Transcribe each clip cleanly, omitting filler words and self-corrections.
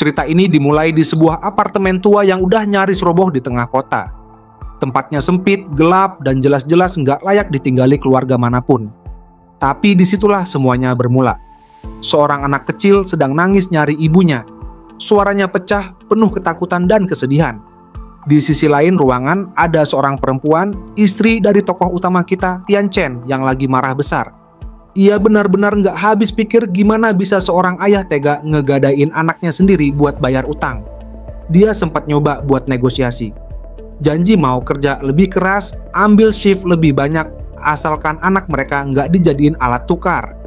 Cerita ini dimulai di sebuah apartemen tua yang udah nyaris roboh di tengah kota. Tempatnya sempit, gelap, dan jelas-jelas nggak layak ditinggali keluarga manapun. Tapi disitulah semuanya bermula. Seorang anak kecil sedang nangis nyari ibunya. Suaranya pecah, penuh ketakutan dan kesedihan. Di sisi lain ruangan ada seorang perempuan, istri dari tokoh utama kita, Tian Chen, yang lagi marah besar. Ia benar-benar nggak habis pikir gimana bisa seorang ayah tega ngegadain anaknya sendiri buat bayar utang. Dia sempat nyoba buat negosiasi. Janji mau kerja lebih keras, ambil shift lebih banyak, asalkan anak mereka nggak dijadiin alat tukar.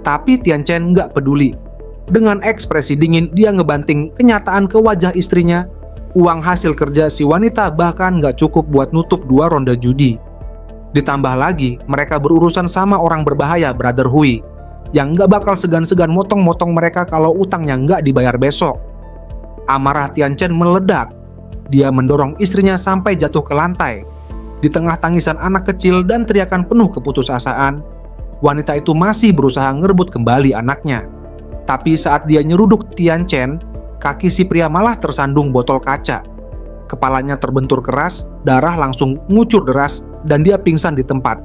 Tapi Tian Chen nggak peduli. Dengan ekspresi dingin, dia ngebanting kenyataan ke wajah istrinya. Uang hasil kerja si wanita bahkan nggak cukup buat nutup 2 ronde judi. Ditambah lagi, mereka berurusan sama orang berbahaya, Brother Hui, yang nggak bakal segan-segan motong-motong mereka kalau utangnya nggak dibayar besok. Amarah Tian Chen meledak. Dia mendorong istrinya sampai jatuh ke lantai. Di tengah tangisan anak kecil dan teriakan penuh keputusasaan, wanita itu masih berusaha ngerebut kembali anaknya. Tapi saat dia nyeruduk Tian Chen, kaki si pria malah tersandung botol kaca. Kepalanya terbentur keras, darah langsung ngucur deras, dan dia pingsan di tempat.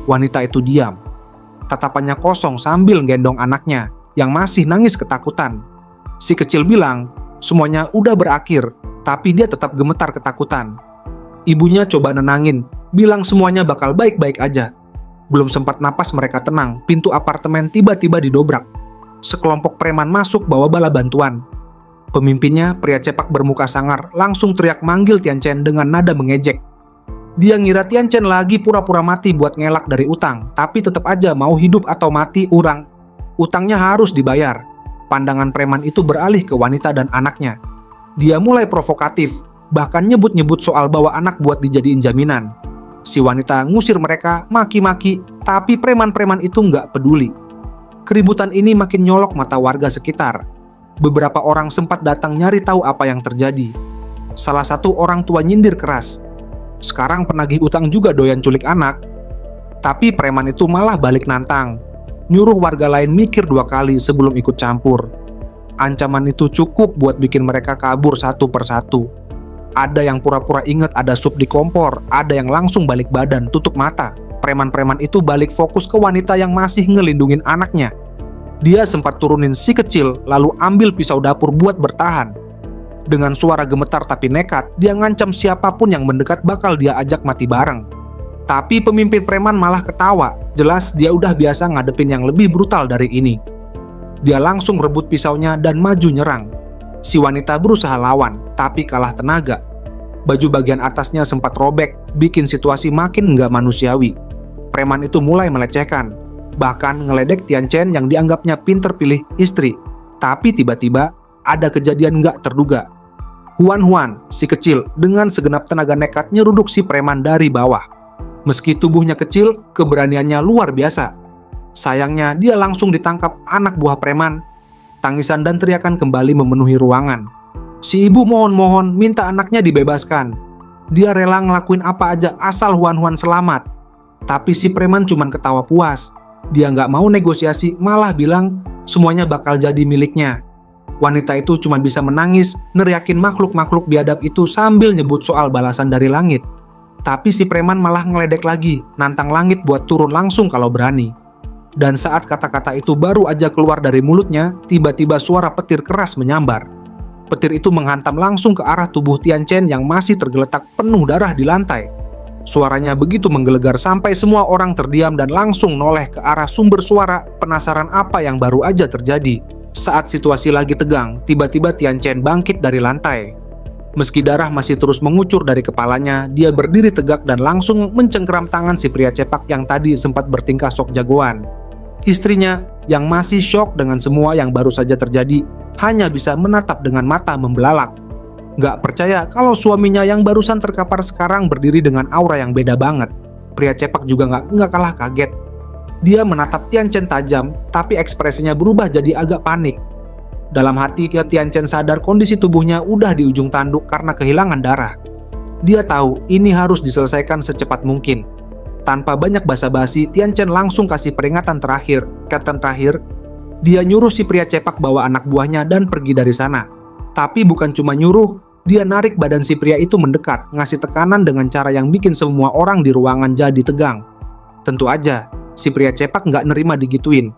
Wanita itu diam. Tatapannya kosong sambil gendong anaknya, yang masih nangis ketakutan. Si kecil bilang, semuanya udah berakhir, tapi dia tetap gemetar ketakutan. Ibunya coba nenangin, bilang semuanya bakal baik-baik aja. Belum sempat napas mereka tenang, pintu apartemen tiba-tiba didobrak. Sekelompok preman masuk bawa bala bantuan. Pemimpinnya, pria cepak bermuka sangar, langsung teriak manggil Tian Chen dengan nada mengejek. Dia ngira Tian Chen lagi pura-pura mati buat ngelak dari utang, tapi tetap aja mau hidup atau mati urang. Utangnya harus dibayar. Pandangan preman itu beralih ke wanita dan anaknya. Dia mulai provokatif, bahkan nyebut-nyebut soal bawa anak buat dijadiin jaminan. Si wanita ngusir mereka, maki-maki, tapi preman-preman itu nggak peduli. Keributan ini makin nyolok mata warga sekitar. Beberapa orang sempat datang nyari tahu apa yang terjadi. Salah satu orang tua nyindir keras. Sekarang penagih utang juga doyan culik anak. Tapi preman itu malah balik nantang. Nyuruh warga lain mikir 2 kali sebelum ikut campur. Ancaman itu cukup buat bikin mereka kabur satu persatu. Ada yang pura-pura inget ada sup di kompor, ada yang langsung balik badan, tutup mata. Preman-preman itu balik fokus ke wanita yang masih ngelindungin anaknya. Dia sempat turunin si kecil, lalu ambil pisau dapur buat bertahan. Dengan suara gemetar tapi nekat, dia ngancam siapapun yang mendekat bakal dia ajak mati bareng. Tapi pemimpin preman malah ketawa, jelas dia udah biasa ngadepin yang lebih brutal dari ini. Dia langsung rebut pisaunya dan maju nyerang. Si wanita berusaha lawan, tapi kalah tenaga. Baju bagian atasnya sempat robek, bikin situasi makin nggak manusiawi. Preman itu mulai melecehkan, bahkan ngeledek Tian Chen yang dianggapnya pinter pilih istri. Tapi tiba-tiba ada kejadian nggak terduga. Huan, si kecil, dengan segenap tenaga nekat nyeruduk si preman dari bawah. Meski tubuhnya kecil, keberaniannya luar biasa. Sayangnya dia langsung ditangkap anak buah preman. Tangisan dan teriakan kembali memenuhi ruangan. Si ibu mohon-mohon minta anaknya dibebaskan. Dia rela ngelakuin apa aja asal Huan selamat. Tapi si preman cuman ketawa puas. Dia nggak mau negosiasi, malah bilang semuanya bakal jadi miliknya. Wanita itu cuma bisa menangis, neriakin makhluk-makhluk biadab itu sambil nyebut soal balasan dari langit. Tapi si preman malah ngeledek lagi, nantang langit buat turun langsung kalau berani. Dan saat kata-kata itu baru aja keluar dari mulutnya, tiba-tiba suara petir keras menyambar. Petir itu menghantam langsung ke arah tubuh Tian Chen yang masih tergeletak penuh darah di lantai. Suaranya begitu menggelegar sampai semua orang terdiam dan langsung noleh ke arah sumber suara, penasaran apa yang baru aja terjadi. Saat situasi lagi tegang, tiba-tiba Tian Chen bangkit dari lantai. Meski darah masih terus mengucur dari kepalanya, dia berdiri tegak dan langsung mencengkeram tangan si pria cepak yang tadi sempat bertingkah sok jagoan. Istrinya, yang masih syok dengan semua yang baru saja terjadi, hanya bisa menatap dengan mata membelalak. Gak percaya kalau suaminya yang barusan terkapar sekarang berdiri dengan aura yang beda banget. Pria cepak juga gak kalah kaget. Dia menatap Tian Chen tajam, tapi ekspresinya berubah jadi agak panik. Dalam hati Tian Chen sadar kondisi tubuhnya udah di ujung tanduk karena kehilangan darah. Dia tahu ini harus diselesaikan secepat mungkin. Tanpa banyak basa-basi, Tian Chen langsung kasih peringatan terakhir. Dia nyuruh si pria cepak bawa anak buahnya dan pergi dari sana. Tapi bukan cuma nyuruh, dia narik badan si pria itu mendekat, ngasih tekanan dengan cara yang bikin semua orang di ruangan jadi tegang. Tentu aja, si pria cepak nggak nerima digituin.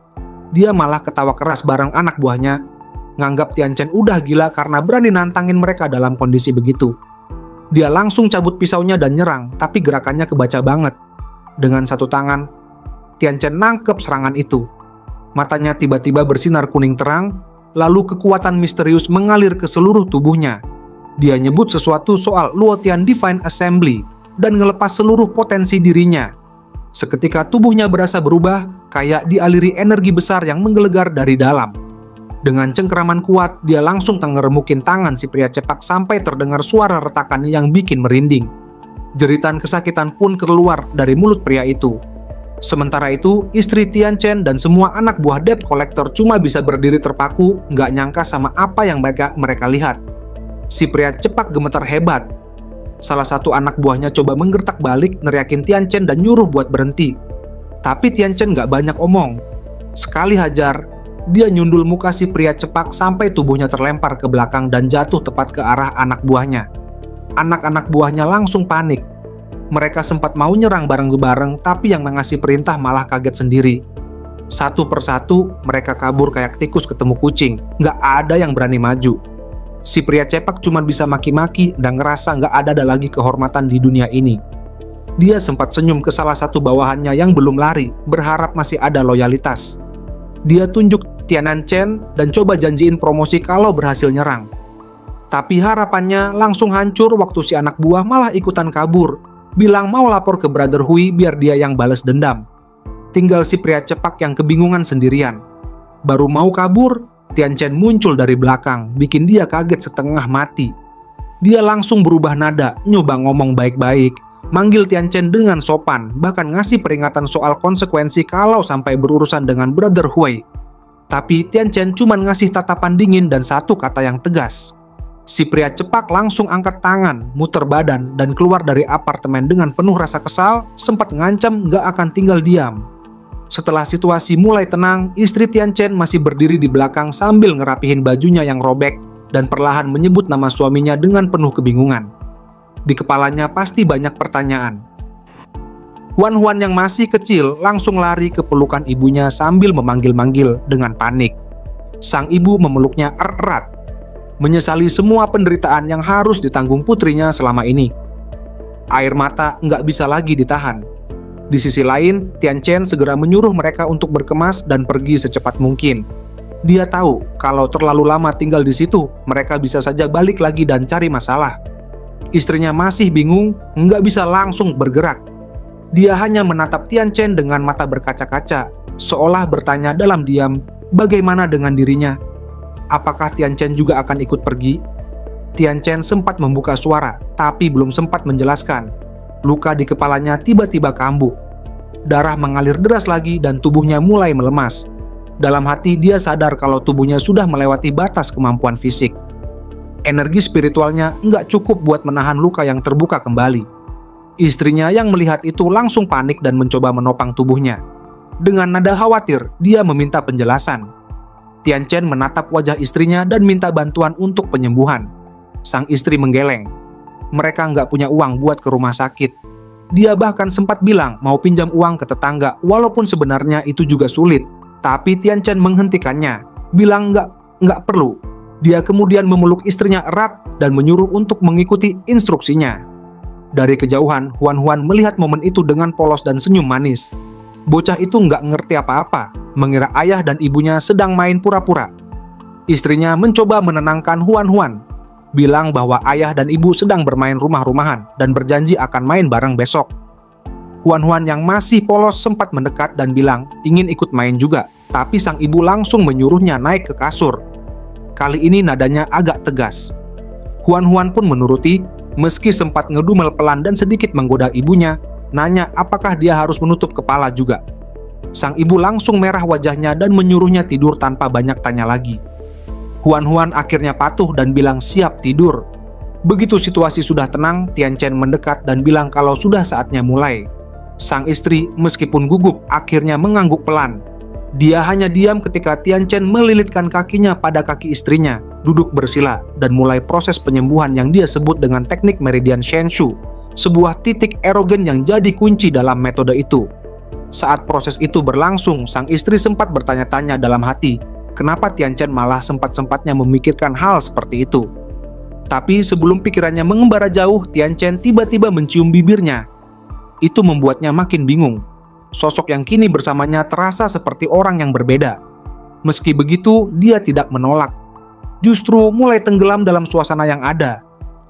Dia malah ketawa keras bareng anak buahnya, nganggap Tian Chen udah gila karena berani nantangin mereka dalam kondisi begitu. Dia langsung cabut pisaunya dan nyerang, tapi gerakannya kebaca banget. Dengan satu tangan, Tian Chen nangkep serangan itu. Matanya tiba-tiba bersinar kuning terang, lalu kekuatan misterius mengalir ke seluruh tubuhnya. Dia nyebut sesuatu soal Luotian Divine Assembly dan ngelepas seluruh potensi dirinya. Seketika tubuhnya berasa berubah, kayak dialiri energi besar yang menggelegar dari dalam. Dengan cengkeraman kuat, dia langsung ngeremukin tangan si pria cepak sampai terdengar suara retakan yang bikin merinding. Jeritan kesakitan pun keluar dari mulut pria itu. Sementara itu, istri Tian Chen dan semua anak buah debt collector cuma bisa berdiri terpaku, nggak nyangka sama apa yang mereka lihat. Si pria cepak gemetar hebat. Salah satu anak buahnya coba menggertak balik, neriakin Tian Chen dan nyuruh buat berhenti. Tapi Tian Chen nggak banyak omong. Sekali hajar, dia nyundul muka si pria cepak sampai tubuhnya terlempar ke belakang dan jatuh tepat ke arah anak buahnya. Anak-anak buahnya langsung panik. Mereka sempat mau nyerang bareng-bareng, tapi yang ngasih perintah malah kaget sendiri. Satu persatu, mereka kabur kayak tikus ketemu kucing. Nggak ada yang berani maju. Si pria cepak cuma bisa maki-maki dan ngerasa nggak ada lagi kehormatan di dunia ini. Dia sempat senyum ke salah satu bawahannya yang belum lari, berharap masih ada loyalitas. Dia tunjuk Tian Chen dan coba janjiin promosi kalau berhasil nyerang. Tapi harapannya langsung hancur waktu si anak buah malah ikutan kabur, bilang mau lapor ke Brother Hui biar dia yang balas dendam. Tinggal si pria cepak yang kebingungan sendirian. Baru mau kabur, Tian Chen muncul dari belakang, bikin dia kaget setengah mati. Dia langsung berubah nada, nyoba ngomong baik-baik, manggil Tian Chen dengan sopan, bahkan ngasih peringatan soal konsekuensi kalau sampai berurusan dengan Brother Hui. Tapi Tian Chen cuma ngasih tatapan dingin dan satu kata yang tegas. Si pria cepak langsung angkat tangan, muter badan, dan keluar dari apartemen dengan penuh rasa kesal, sempat ngancam gak akan tinggal diam. Setelah situasi mulai tenang, istri Tian Chen masih berdiri di belakang sambil ngerapihin bajunya yang robek dan perlahan menyebut nama suaminya dengan penuh kebingungan. Di kepalanya pasti banyak pertanyaan. Huan yang masih kecil langsung lari ke pelukan ibunya sambil memanggil-manggil dengan panik. Sang ibu memeluknya erat, menyesali semua penderitaan yang harus ditanggung putrinya selama ini. Air mata nggak bisa lagi ditahan. Di sisi lain, Tian Chen segera menyuruh mereka untuk berkemas dan pergi secepat mungkin. Dia tahu kalau terlalu lama tinggal di situ, mereka bisa saja balik lagi dan cari masalah. Istrinya masih bingung, nggak bisa langsung bergerak. Dia hanya menatap Tian Chen dengan mata berkaca-kaca, seolah bertanya dalam diam, bagaimana dengan dirinya? Apakah Tian Chen juga akan ikut pergi? Tian Chen sempat membuka suara, tapi belum sempat menjelaskan. Luka di kepalanya tiba-tiba kambuh. Darah mengalir deras lagi dan tubuhnya mulai melemas. Dalam hati dia sadar kalau tubuhnya sudah melewati batas kemampuan fisik. Energi spiritualnya nggak cukup buat menahan luka yang terbuka kembali. Istrinya yang melihat itu langsung panik dan mencoba menopang tubuhnya. Dengan nada khawatir, dia meminta penjelasan. Tian Chen menatap wajah istrinya dan minta bantuan untuk penyembuhan. Sang istri menggeleng. Mereka nggak punya uang buat ke rumah sakit. Dia bahkan sempat bilang mau pinjam uang ke tetangga, walaupun sebenarnya itu juga sulit. Tapi Tian Chen menghentikannya, bilang nggak perlu. Dia kemudian memeluk istrinya erat dan menyuruh untuk mengikuti instruksinya. Dari kejauhan, Huan melihat momen itu dengan polos dan senyum manis. Bocah itu nggak ngerti apa-apa, mengira ayah dan ibunya sedang main pura-pura. Istrinya mencoba menenangkan Huan, bilang bahwa ayah dan ibu sedang bermain rumah-rumahan dan berjanji akan main bareng besok. Huan yang masih polos sempat mendekat dan bilang ingin ikut main juga, tapi sang ibu langsung menyuruhnya naik ke kasur. Kali ini nadanya agak tegas. Huan pun menuruti, meski sempat ngedumel pelan dan sedikit menggoda ibunya, nanya apakah dia harus menutup kepala juga. Sang ibu langsung merah wajahnya dan menyuruhnya tidur tanpa banyak tanya lagi. Huan akhirnya patuh dan bilang siap tidur. Begitu situasi sudah tenang, Tian Chen mendekat dan bilang kalau sudah saatnya mulai. Sang istri meskipun gugup akhirnya mengangguk pelan. Dia hanya diam ketika Tian Chen melilitkan kakinya pada kaki istrinya duduk bersila, dan mulai proses penyembuhan yang dia sebut dengan teknik meridian Shenshu, sebuah titik erogen yang jadi kunci dalam metode itu. Saat proses itu berlangsung, sang istri sempat bertanya-tanya dalam hati, kenapa Tian Chen malah sempat-sempatnya memikirkan hal seperti itu. Tapi sebelum pikirannya mengembara jauh, Tian Chen tiba-tiba mencium bibirnya. Itu membuatnya makin bingung. Sosok yang kini bersamanya terasa seperti orang yang berbeda. Meski begitu, dia tidak menolak. Justru mulai tenggelam dalam suasana yang ada.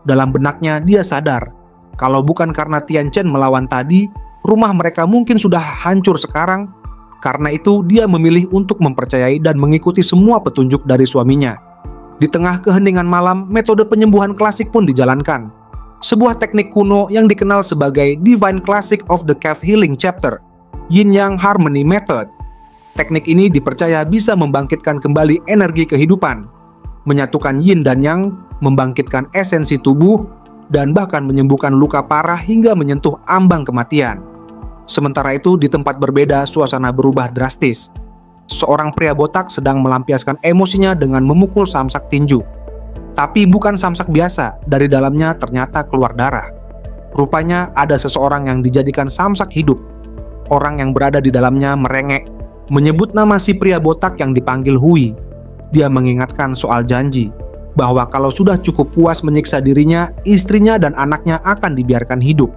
Dalam benaknya dia sadar, kalau bukan karena Tian Chen melawan tadi, rumah mereka mungkin sudah hancur sekarang. Karena itu dia memilih untuk mempercayai dan mengikuti semua petunjuk dari suaminya. Di tengah keheningan malam, metode penyembuhan klasik pun dijalankan. Sebuah teknik kuno yang dikenal sebagai Divine Classic of the Cave Healing Chapter, Yin Yang Harmony Method. Teknik ini dipercaya bisa membangkitkan kembali energi kehidupan, menyatukan yin dan yang, membangkitkan esensi tubuh, dan bahkan menyembuhkan luka parah hingga menyentuh ambang kematian. Sementara itu, di tempat berbeda, suasana berubah drastis. Seorang pria botak sedang melampiaskan emosinya dengan memukul samsak tinju. Tapi bukan samsak biasa, dari dalamnya ternyata keluar darah. Rupanya ada seseorang yang dijadikan samsak hidup. Orang yang berada di dalamnya merengek, menyebut nama si pria botak yang dipanggil Hui. Dia mengingatkan soal janji, bahwa kalau sudah cukup puas menyiksa dirinya, istrinya dan anaknya akan dibiarkan hidup.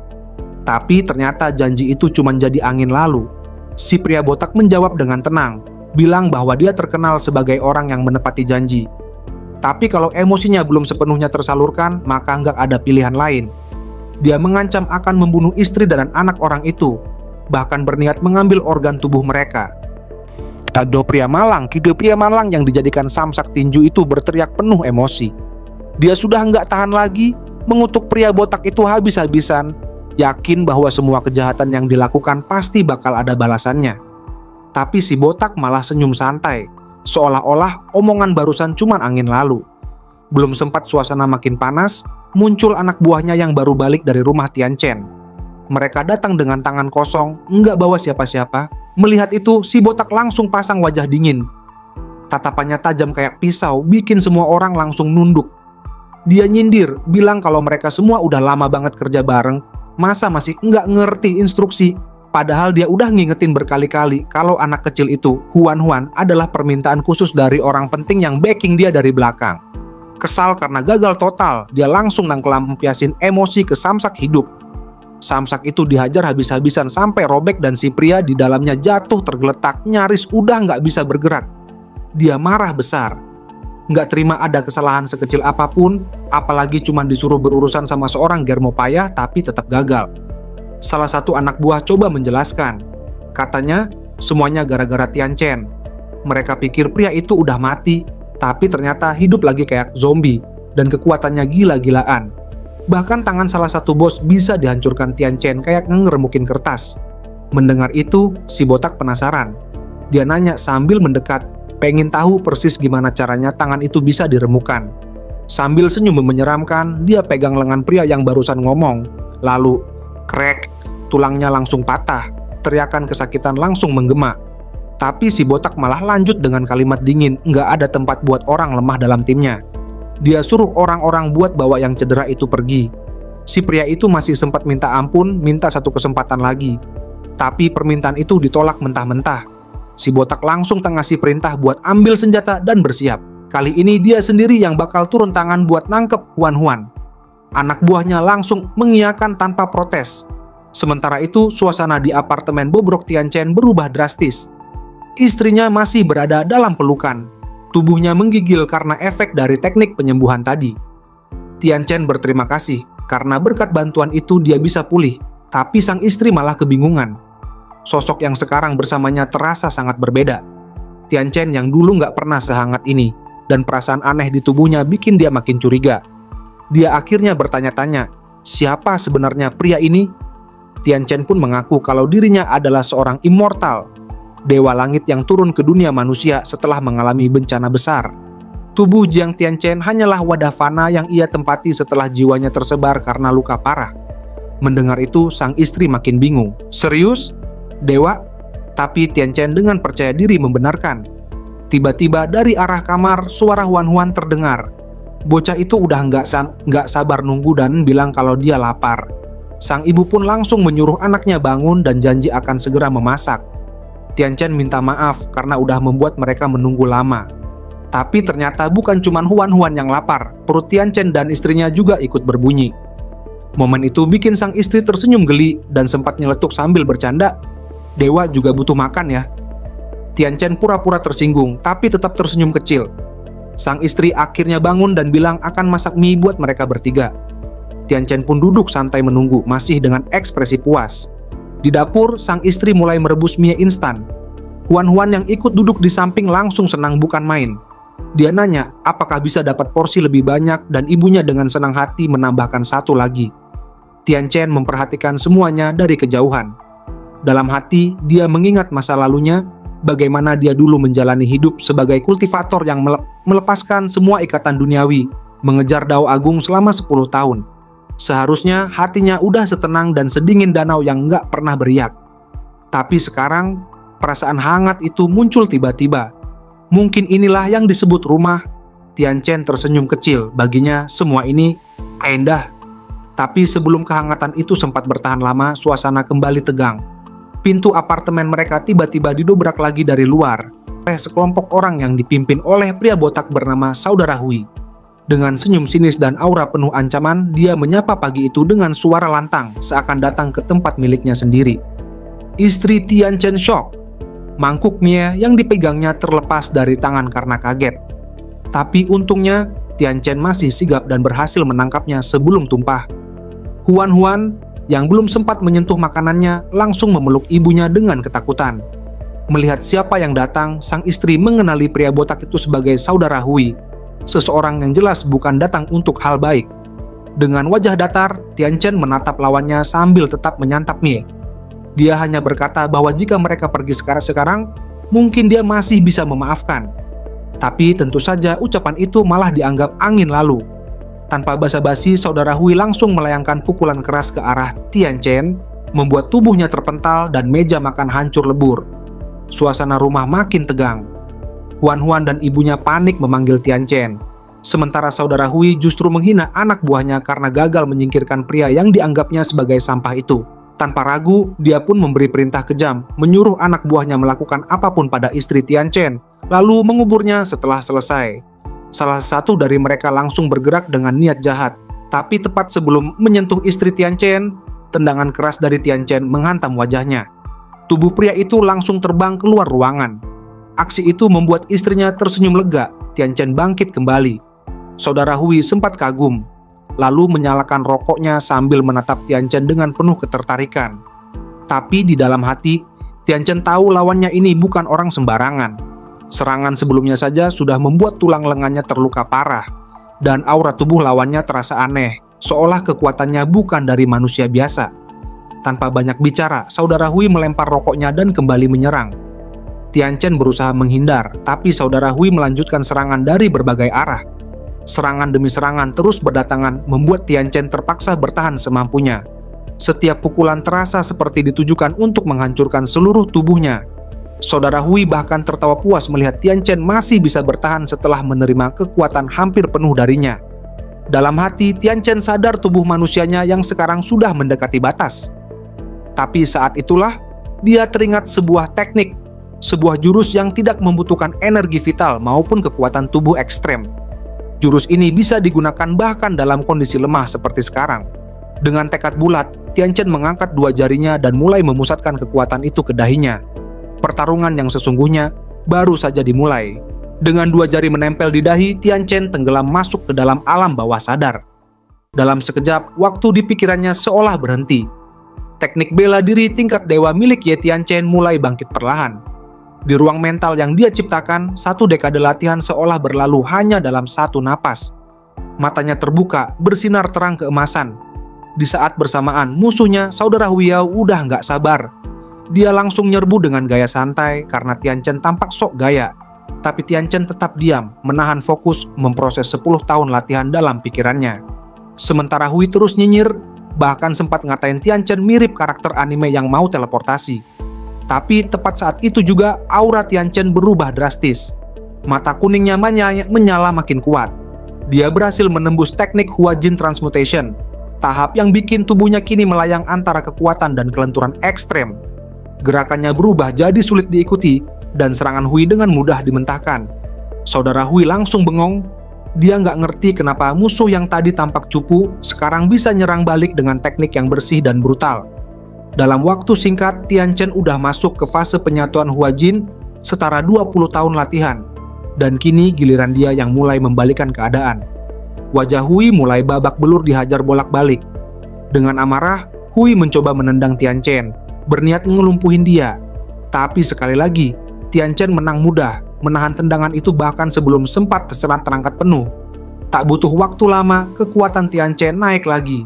Tapi ternyata janji itu cuma jadi angin lalu. Si pria botak menjawab dengan tenang, bilang bahwa dia terkenal sebagai orang yang menepati janji. Tapi kalau emosinya belum sepenuhnya tersalurkan, maka nggak ada pilihan lain. Dia mengancam akan membunuh istri dan anak orang itu, bahkan berniat mengambil organ tubuh mereka. Ki pria malang yang dijadikan samsak tinju itu berteriak penuh emosi. Dia sudah nggak tahan lagi, mengutuk pria botak itu habis-habisan, yakin bahwa semua kejahatan yang dilakukan pasti bakal ada balasannya. Tapi si botak malah senyum santai, seolah-olah omongan barusan cuman angin lalu. Belum sempat suasana makin panas, muncul anak buahnya yang baru balik dari rumah Tian Chen. Mereka datang dengan tangan kosong, nggak bawa siapa-siapa. Melihat itu, si botak langsung pasang wajah dingin. Tatapannya tajam kayak pisau, bikin semua orang langsung nunduk. Dia nyindir, bilang kalau mereka semua udah lama banget kerja bareng, masa masih nggak ngerti instruksi. Padahal dia udah ngingetin berkali-kali kalau anak kecil itu, Huan adalah permintaan khusus dari orang penting yang backing dia dari belakang. Kesal karena gagal total, dia langsung nangkelampiasin emosi ke samsak hidup. Samsak itu dihajar habis-habisan sampai robek dan si pria di dalamnya jatuh tergeletak, nyaris udah nggak bisa bergerak. Dia marah besar. Nggak terima ada kesalahan sekecil apapun, apalagi cuma disuruh berurusan sama seorang germo payah tapi tetap gagal. Salah satu anak buah coba menjelaskan. Katanya, semuanya gara-gara Tian Chen. Mereka pikir pria itu udah mati, tapi ternyata hidup lagi kayak zombie, dan kekuatannya gila-gilaan. Bahkan tangan salah satu bos bisa dihancurkan Tian Chen kayak ngeremukin kertas. Mendengar itu, si botak penasaran. Dia nanya sambil mendekat, pengen tahu persis gimana caranya tangan itu bisa diremukan. Sambil senyum menyeramkan, dia pegang lengan pria yang barusan ngomong. Lalu, krek, tulangnya langsung patah. Teriakan kesakitan langsung menggema. Tapi si botak malah lanjut dengan kalimat dingin, nggak ada tempat buat orang lemah dalam timnya. Dia suruh orang-orang buat bawa yang cedera itu pergi. Si pria itu masih sempat minta ampun, minta satu kesempatan lagi. Tapi permintaan itu ditolak mentah-mentah. Si botak langsung ngasih perintah buat ambil senjata dan bersiap. Kali ini dia sendiri yang bakal turun tangan buat nangkep Huan. Anak buahnya langsung mengiyakan tanpa protes. Sementara itu, suasana di apartemen bobrok Tian Chen berubah drastis. Istrinya masih berada dalam pelukan. Tubuhnya menggigil karena efek dari teknik penyembuhan tadi. Tian Chen berterima kasih, karena berkat bantuan itu dia bisa pulih. Tapi sang istri malah kebingungan. Sosok yang sekarang bersamanya terasa sangat berbeda. Tian Chen yang dulu nggak pernah sehangat ini, dan perasaan aneh di tubuhnya bikin dia makin curiga. Dia akhirnya bertanya-tanya, siapa sebenarnya pria ini? Tian Chen pun mengaku kalau dirinya adalah seorang immortal, dewa langit yang turun ke dunia manusia setelah mengalami bencana besar. Tubuh Jiang Tian Chen hanyalah wadah fana yang ia tempati setelah jiwanya tersebar karena luka parah. Mendengar itu, sang istri makin bingung. Serius? Dewa? Tapi Tian Chen dengan percaya diri membenarkan. Tiba-tiba dari arah kamar suara Huan-Huan terdengar. Bocah itu udah nggak sabar nunggu dan bilang kalau dia lapar. Sang ibu pun langsung menyuruh anaknya bangun dan janji akan segera memasak. Tianchen minta maaf karena udah membuat mereka menunggu lama. Tapi ternyata bukan cuma Huan-Huan yang lapar, perut Tianchen dan istrinya juga ikut berbunyi. Momen itu bikin sang istri tersenyum geli dan sempat nyeletuk sambil bercanda, "Dewa juga butuh makan ya." Tianchen pura-pura tersinggung, tapi tetap tersenyum kecil. Sang istri akhirnya bangun dan bilang akan masak mie buat mereka bertiga. Tianchen pun duduk santai menunggu, masih dengan ekspresi puas. Di dapur, sang istri mulai merebus mie instan. Huan-Huan yang ikut duduk di samping langsung senang bukan main. Dia nanya apakah bisa dapat porsi lebih banyak dan ibunya dengan senang hati menambahkan satu lagi. Tianchen memperhatikan semuanya dari kejauhan. Dalam hati, dia mengingat masa lalunya, bagaimana dia dulu menjalani hidup sebagai kultivator yang melepaskan semua ikatan duniawi, mengejar dao agung selama 10 tahun. Seharusnya hatinya udah setenang dan sedingin danau yang nggak pernah beriak. Tapi sekarang, perasaan hangat itu muncul tiba-tiba. Mungkin inilah yang disebut rumah. Tianchen tersenyum kecil, baginya semua ini indah. Tapi sebelum kehangatan itu sempat bertahan lama, suasana kembali tegang. Pintu apartemen mereka tiba-tiba didobrak lagi dari luar oleh sekelompok orang yang dipimpin oleh pria botak bernama Saudara Hui. Dengan senyum sinis dan aura penuh ancaman, dia menyapa pagi itu dengan suara lantang, seakan datang ke tempat miliknya sendiri. Istri Tianchen shock. Mangkuk mie yang dipegangnya terlepas dari tangan karena kaget. Tapi untungnya, Tianchen masih sigap dan berhasil menangkapnya sebelum tumpah. Huan-Huan yang belum sempat menyentuh makanannya langsung memeluk ibunya dengan ketakutan. Melihat siapa yang datang, sang istri mengenali pria botak itu sebagai Saudara Hui, seseorang yang jelas bukan datang untuk hal baik. Dengan wajah datar, Tianchen menatap lawannya sambil tetap menyantap mie. Dia hanya berkata bahwa jika mereka pergi sekarang, mungkin dia masih bisa memaafkan. Tapi tentu saja ucapan itu malah dianggap angin lalu. Tanpa basa-basi, Saudara Hui langsung melayangkan pukulan keras ke arah Tianchen, membuat tubuhnya terpental dan meja makan hancur lebur. Suasana rumah makin tegang. Huan-Huan dan ibunya panik memanggil Tianchen. Sementara Saudara Hui justru menghina anak buahnya karena gagal menyingkirkan pria yang dianggapnya sebagai sampah itu. Tanpa ragu, dia pun memberi perintah kejam, menyuruh anak buahnya melakukan apapun pada istri Tianchen, lalu menguburnya setelah selesai. Salah satu dari mereka langsung bergerak dengan niat jahat, tapi tepat sebelum menyentuh istri Tianchen, tendangan keras dari Tianchen menghantam wajahnya. Tubuh pria itu langsung terbang keluar ruangan. Aksi itu membuat istrinya tersenyum lega. Tianchen bangkit kembali. Saudara Hui sempat kagum, lalu menyalakan rokoknya sambil menatap Tianchen dengan penuh ketertarikan. Tapi di dalam hati, Tianchen tahu lawannya ini bukan orang sembarangan. Serangan sebelumnya saja sudah membuat tulang lengannya terluka parah, dan aura tubuh lawannya terasa aneh, seolah kekuatannya bukan dari manusia biasa. Tanpa banyak bicara, Saudara Hui melempar rokoknya dan kembali menyerang. Tianchen berusaha menghindar, tapi Saudara Hui melanjutkan serangan dari berbagai arah. Serangan demi serangan terus berdatangan, membuat Tianchen terpaksa bertahan semampunya. Setiap pukulan terasa seperti ditujukan untuk menghancurkan seluruh tubuhnya. Saudara Hui bahkan tertawa puas melihat Tianchen masih bisa bertahan setelah menerima kekuatan hampir penuh darinya. Dalam hati, Tianchen sadar tubuh manusianya yang sekarang sudah mendekati batas. Tapi saat itulah, dia teringat sebuah teknik, sebuah jurus yang tidak membutuhkan energi vital maupun kekuatan tubuh ekstrem. Jurus ini bisa digunakan bahkan dalam kondisi lemah seperti sekarang. Dengan tekad bulat, Tianchen mengangkat dua jarinya dan mulai memusatkan kekuatan itu ke dahinya. Pertarungan yang sesungguhnya baru saja dimulai. Dengan dua jari menempel di dahi, Tianchen tenggelam masuk ke dalam alam bawah sadar. Dalam sekejap, waktu di pikirannya seolah berhenti. Teknik bela diri tingkat dewa milik Ye Tianchen mulai bangkit perlahan. Di ruang mental yang dia ciptakan, satu dekade latihan seolah berlalu hanya dalam satu napas. Matanya terbuka, bersinar terang keemasan. Di saat bersamaan, musuhnya, Saudara Huiyao, udah nggak sabar. Dia langsung nyerbu dengan gaya santai karena Tianchen tampak sok gaya. Tapi Tianchen tetap diam, menahan fokus, memproses 10 tahun latihan dalam pikirannya. Sementara Hui terus nyinyir, bahkan sempat ngatain Tianchen mirip karakter anime yang mau teleportasi. Tapi tepat saat itu juga aura Tianchen berubah drastis. Mata kuningnya menyala makin kuat. Dia berhasil menembus teknik Huajin Transmutation, tahap yang bikin tubuhnya kini melayang antara kekuatan dan kelenturan ekstrem. Gerakannya berubah jadi sulit diikuti, dan serangan Hui dengan mudah dimentahkan. Saudara Hui langsung bengong. Dia nggak ngerti kenapa musuh yang tadi tampak cupu sekarang bisa nyerang balik dengan teknik yang bersih dan brutal. Dalam waktu singkat, Tian Chen udah masuk ke fase penyatuan Huajin setara 20 tahun latihan. Dan kini giliran dia yang mulai membalikan keadaan. Wajah Hui mulai babak belur dihajar bolak-balik. Dengan amarah, Hui mencoba menendang Tian Chen, berniat ngelumpuhin dia. Tapi sekali lagi, Tian Chen menang mudah, menahan tendangan itu bahkan sebelum sempat terserang terangkat penuh. Tak butuh waktu lama, kekuatan Tian Chen naik lagi.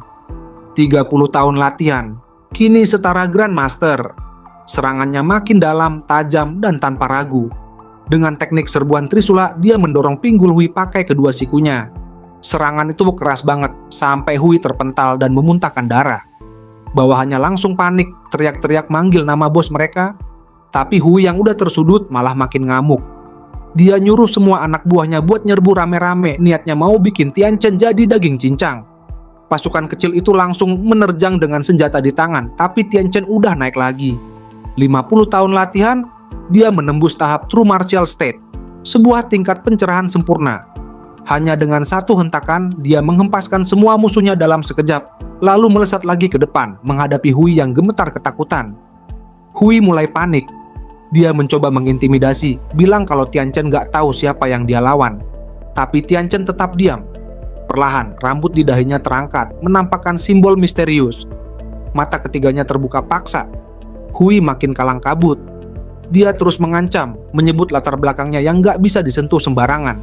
30 tahun latihan, kini setara Grandmaster. Serangannya makin dalam, tajam, dan tanpa ragu. Dengan teknik serbuan Trisula, dia mendorong pinggul Hui pakai kedua sikunya. Serangan itu keras banget, sampai Hui terpental dan memuntahkan darah. Bawahannya langsung panik, teriak-teriak manggil nama bos mereka. Tapi Hui yang udah tersudut malah makin ngamuk. Dia nyuruh semua anak buahnya buat nyerbu rame-rame, niatnya mau bikin Tian Chen jadi daging cincang. Pasukan kecil itu langsung menerjang dengan senjata di tangan, tapi Tian Chen udah naik lagi. 50 tahun latihan, dia menembus tahap True Martial State, sebuah tingkat pencerahan sempurna. Hanya dengan satu hentakan, dia menghempaskan semua musuhnya dalam sekejap, lalu melesat lagi ke depan, menghadapi Hui yang gemetar ketakutan. Hui mulai panik. Dia mencoba mengintimidasi, bilang kalau Tian Chen gak tahu siapa yang dia lawan. Tapi Tian Chen tetap diam. Perlahan, rambut di dahinya terangkat, menampakkan simbol misterius. Mata ketiganya terbuka paksa. Hui makin kalang kabut. Dia terus mengancam, menyebut latar belakangnya yang gak bisa disentuh sembarangan.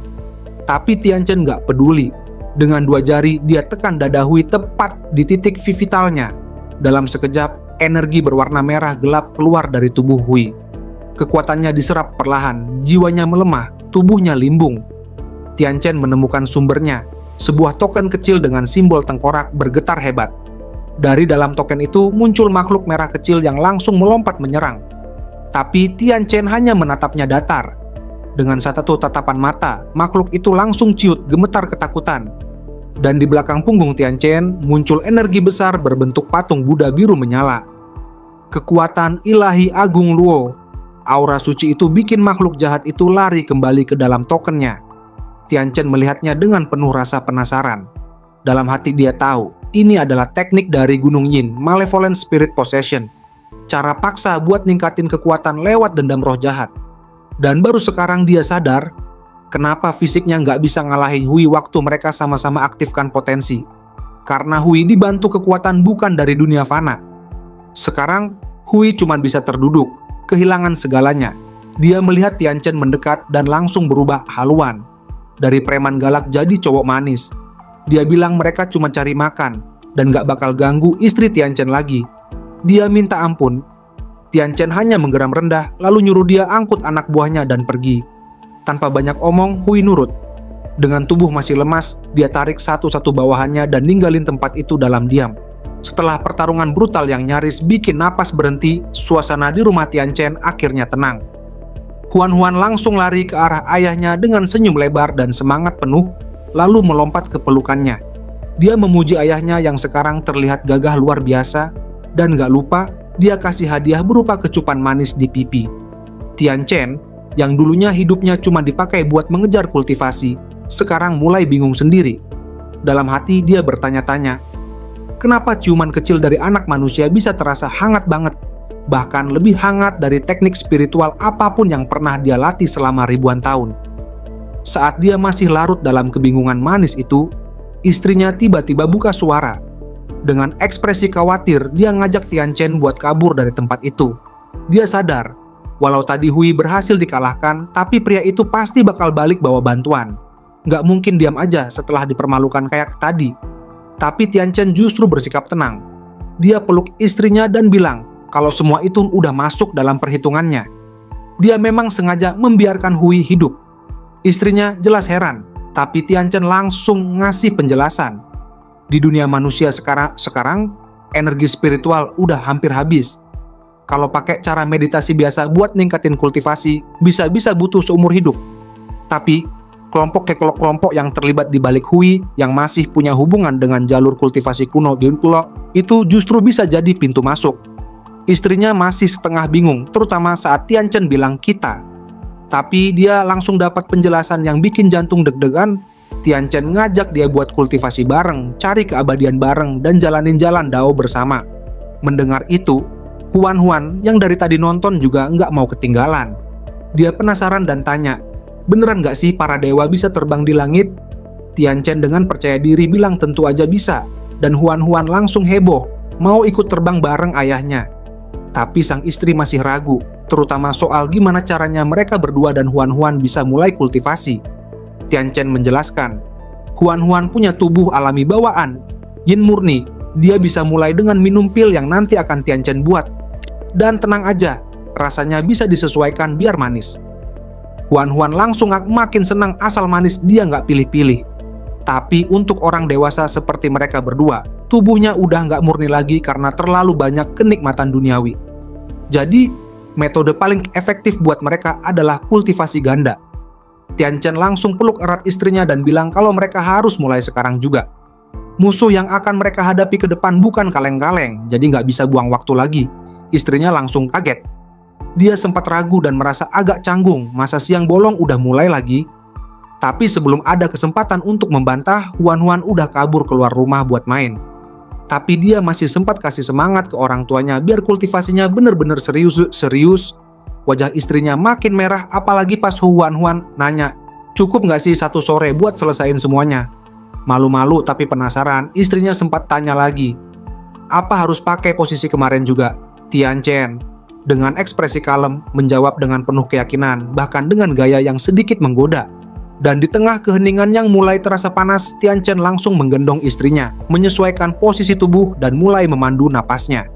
Tapi Tian Chen gak peduli. Dengan dua jari, dia tekan dada Hui tepat di titik vitalnya. Dalam sekejap, energi berwarna merah gelap keluar dari tubuh Hui. Kekuatannya diserap perlahan, jiwanya melemah, tubuhnya limbung. Tian Chen menemukan sumbernya, sebuah token kecil dengan simbol tengkorak bergetar hebat. Dari dalam token itu muncul makhluk merah kecil yang langsung melompat menyerang. Tapi Tian Chen hanya menatapnya datar. Dengan satu tatapan mata, makhluk itu langsung ciut gemetar ketakutan. Dan di belakang punggung Tian Chen muncul energi besar berbentuk patung Buddha biru menyala. Kekuatan ilahi agung Luo. Aura suci itu bikin makhluk jahat itu lari kembali ke dalam tokennya. Tian Chen melihatnya dengan penuh rasa penasaran. Dalam hati dia tahu, ini adalah teknik dari Gunung Yin, Malevolent Spirit Possession. Cara paksa buat ningkatin kekuatan lewat dendam roh jahat. Dan baru sekarang dia sadar, kenapa fisiknya nggak bisa ngalahin Hui waktu mereka sama-sama aktifkan potensi. Karena Hui dibantu kekuatan bukan dari dunia fana. Sekarang, Hui cuma bisa terduduk, kehilangan segalanya. Dia melihat Tian Chen mendekat dan langsung berubah haluan. Dari preman galak jadi cowok manis. Dia bilang mereka cuma cari makan dan gak bakal ganggu istri Tian Chen lagi. Dia minta ampun. Tian Chen hanya menggeram rendah lalu nyuruh dia angkut anak buahnya dan pergi. Tanpa banyak omong, Hui nurut. Dengan tubuh masih lemas, dia tarik satu-satu bawahannya dan ninggalin tempat itu dalam diam. Setelah pertarungan brutal yang nyaris bikin napas berhenti, suasana di rumah Tian Chen akhirnya tenang. Huan langsung lari ke arah ayahnya dengan senyum lebar dan semangat penuh, lalu melompat ke pelukannya. Dia memuji ayahnya yang sekarang terlihat gagah luar biasa, dan gak lupa dia kasih hadiah berupa kecupan manis di pipi. Tian Chen, yang dulunya hidupnya cuma dipakai buat mengejar kultivasi, sekarang mulai bingung sendiri. Dalam hati dia bertanya-tanya, kenapa ciuman kecil dari anak manusia bisa terasa hangat banget, bahkan lebih hangat dari teknik spiritual apapun yang pernah dia latih selama ribuan tahun. Saat dia masih larut dalam kebingungan manis itu, istrinya tiba-tiba buka suara. Dengan ekspresi khawatir, dia ngajak Tian Chen buat kabur dari tempat itu. Dia sadar, walau tadi Hui berhasil dikalahkan, tapi pria itu pasti bakal balik bawa bantuan. Nggak mungkin diam aja setelah dipermalukan kayak tadi. Tapi Tian Chen justru bersikap tenang. Dia peluk istrinya dan bilang kalau semua itu udah masuk dalam perhitungannya. Dia memang sengaja membiarkan Hui hidup. Istrinya jelas heran, tapi Tian Chen langsung ngasih penjelasan. Di dunia manusia sekarang energi spiritual udah hampir habis. Kalau pakai cara meditasi biasa buat ningkatin kultivasi, bisa-bisa butuh seumur hidup. Tapi, kelompok yang terlibat di balik Hui yang masih punya hubungan dengan jalur kultivasi kuno di Pulau itu justru bisa jadi pintu masuk. Istrinya masih setengah bingung, terutama saat Tian Chen bilang kita. Tapi dia langsung dapat penjelasan yang bikin jantung deg-degan. Tian Chen ngajak dia buat kultivasi bareng, cari keabadian bareng, dan jalanin jalan Dao bersama. Mendengar itu, Huan yang dari tadi nonton juga nggak mau ketinggalan. Dia penasaran dan tanya, beneran nggak sih para dewa bisa terbang di langit? Tian Chen dengan percaya diri bilang tentu aja bisa, dan Huan langsung heboh, mau ikut terbang bareng ayahnya. Tapi sang istri masih ragu, terutama soal gimana caranya mereka berdua dan Huan bisa mulai kultivasi. Tian Chen menjelaskan, Huan punya tubuh alami bawaan, yin murni, dia bisa mulai dengan minum pil yang nanti akan Tian Chen buat. Dan tenang aja, rasanya bisa disesuaikan biar manis. Huan langsung makin senang asal manis dia nggak pilih-pilih. Tapi untuk orang dewasa seperti mereka berdua, tubuhnya udah nggak murni lagi karena terlalu banyak kenikmatan duniawi. Jadi, metode paling efektif buat mereka adalah kultivasi ganda. Tian Chen langsung peluk erat istrinya dan bilang kalau mereka harus mulai sekarang juga. Musuh yang akan mereka hadapi ke depan bukan kaleng-kaleng, jadi nggak bisa buang waktu lagi. Istrinya langsung kaget. Dia sempat ragu dan merasa agak canggung, masa siang bolong udah mulai lagi. Tapi sebelum ada kesempatan untuk membantah, Huan udah kabur keluar rumah buat main. Tapi dia masih sempat kasih semangat ke orang tuanya biar kultivasinya bener-bener serius. Wajah istrinya makin merah apalagi pas Huan nanya, cukup nggak sih 1 sore buat selesain semuanya? Malu-malu tapi penasaran, istrinya sempat tanya lagi, apa harus pakai posisi kemarin juga? Tian Chen dengan ekspresi kalem menjawab dengan penuh keyakinan, bahkan dengan gaya yang sedikit menggoda. Dan di tengah keheningan yang mulai terasa panas, Tian Chen langsung menggendong istrinya, menyesuaikan posisi tubuh dan mulai memandu napasnya.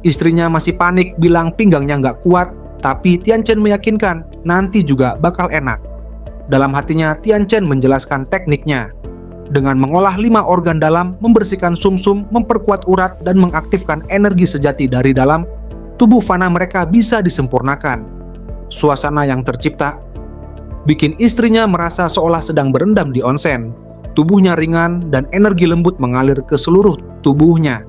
Istrinya masih panik, bilang pinggangnya nggak kuat, tapi Tian Chen meyakinkan nanti juga bakal enak. Dalam hatinya, Tian Chen menjelaskan tekniknya. Dengan mengolah 5 organ dalam, membersihkan sumsum, memperkuat urat, dan mengaktifkan energi sejati dari dalam, tubuh fana mereka bisa disempurnakan. Suasana yang tercipta bikin istrinya merasa seolah sedang berendam di onsen. Tubuhnya ringan dan energi lembut mengalir ke seluruh tubuhnya.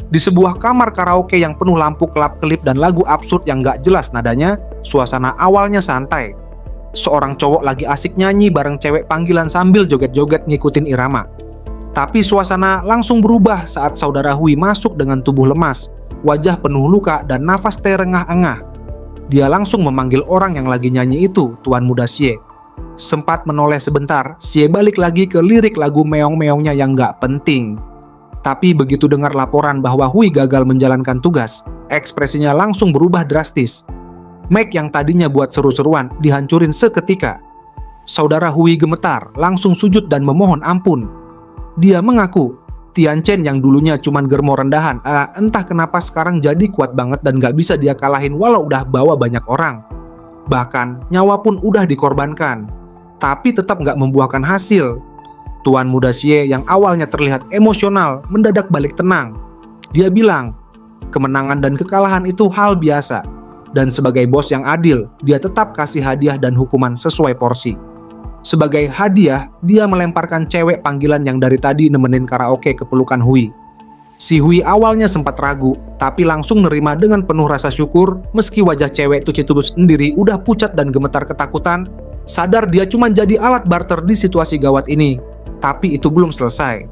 Di sebuah kamar karaoke yang penuh lampu kelap-kelip dan lagu absurd yang gak jelas nadanya, suasana awalnya santai. Seorang cowok lagi asik nyanyi bareng cewek panggilan sambil joget-joget ngikutin irama. Tapi suasana langsung berubah saat saudara Hui masuk dengan tubuh lemas, wajah penuh luka dan nafas terengah-engah. Dia langsung memanggil orang yang lagi nyanyi itu, Tuan Muda Xie. Sempat menoleh sebentar, Xie balik lagi ke lirik lagu meong-meongnya yang gak penting. Tapi begitu dengar laporan bahwa Hui gagal menjalankan tugas, ekspresinya langsung berubah drastis. Mic yang tadinya buat seru-seruan dihancurin seketika. Saudara Hui gemetar, langsung sujud dan memohon ampun. Dia mengaku, Tian Chen yang dulunya cuman germo rendahan, entah kenapa sekarang jadi kuat banget dan gak bisa dia kalahin walau udah bawa banyak orang. Bahkan nyawa pun udah dikorbankan, tapi tetap gak membuahkan hasil. Tuan Muda Xie yang awalnya terlihat emosional mendadak balik tenang. Dia bilang, kemenangan dan kekalahan itu hal biasa. Dan sebagai bos yang adil, dia tetap kasih hadiah dan hukuman sesuai porsi. Sebagai hadiah, dia melemparkan cewek panggilan yang dari tadi nemenin karaoke ke pelukan Hui. Si Hui awalnya sempat ragu, tapi langsung nerima dengan penuh rasa syukur meski wajah cewek tuci-tulus sendiri udah pucat dan gemetar ketakutan, sadar dia cuma jadi alat barter di situasi gawat ini. Tapi itu belum selesai.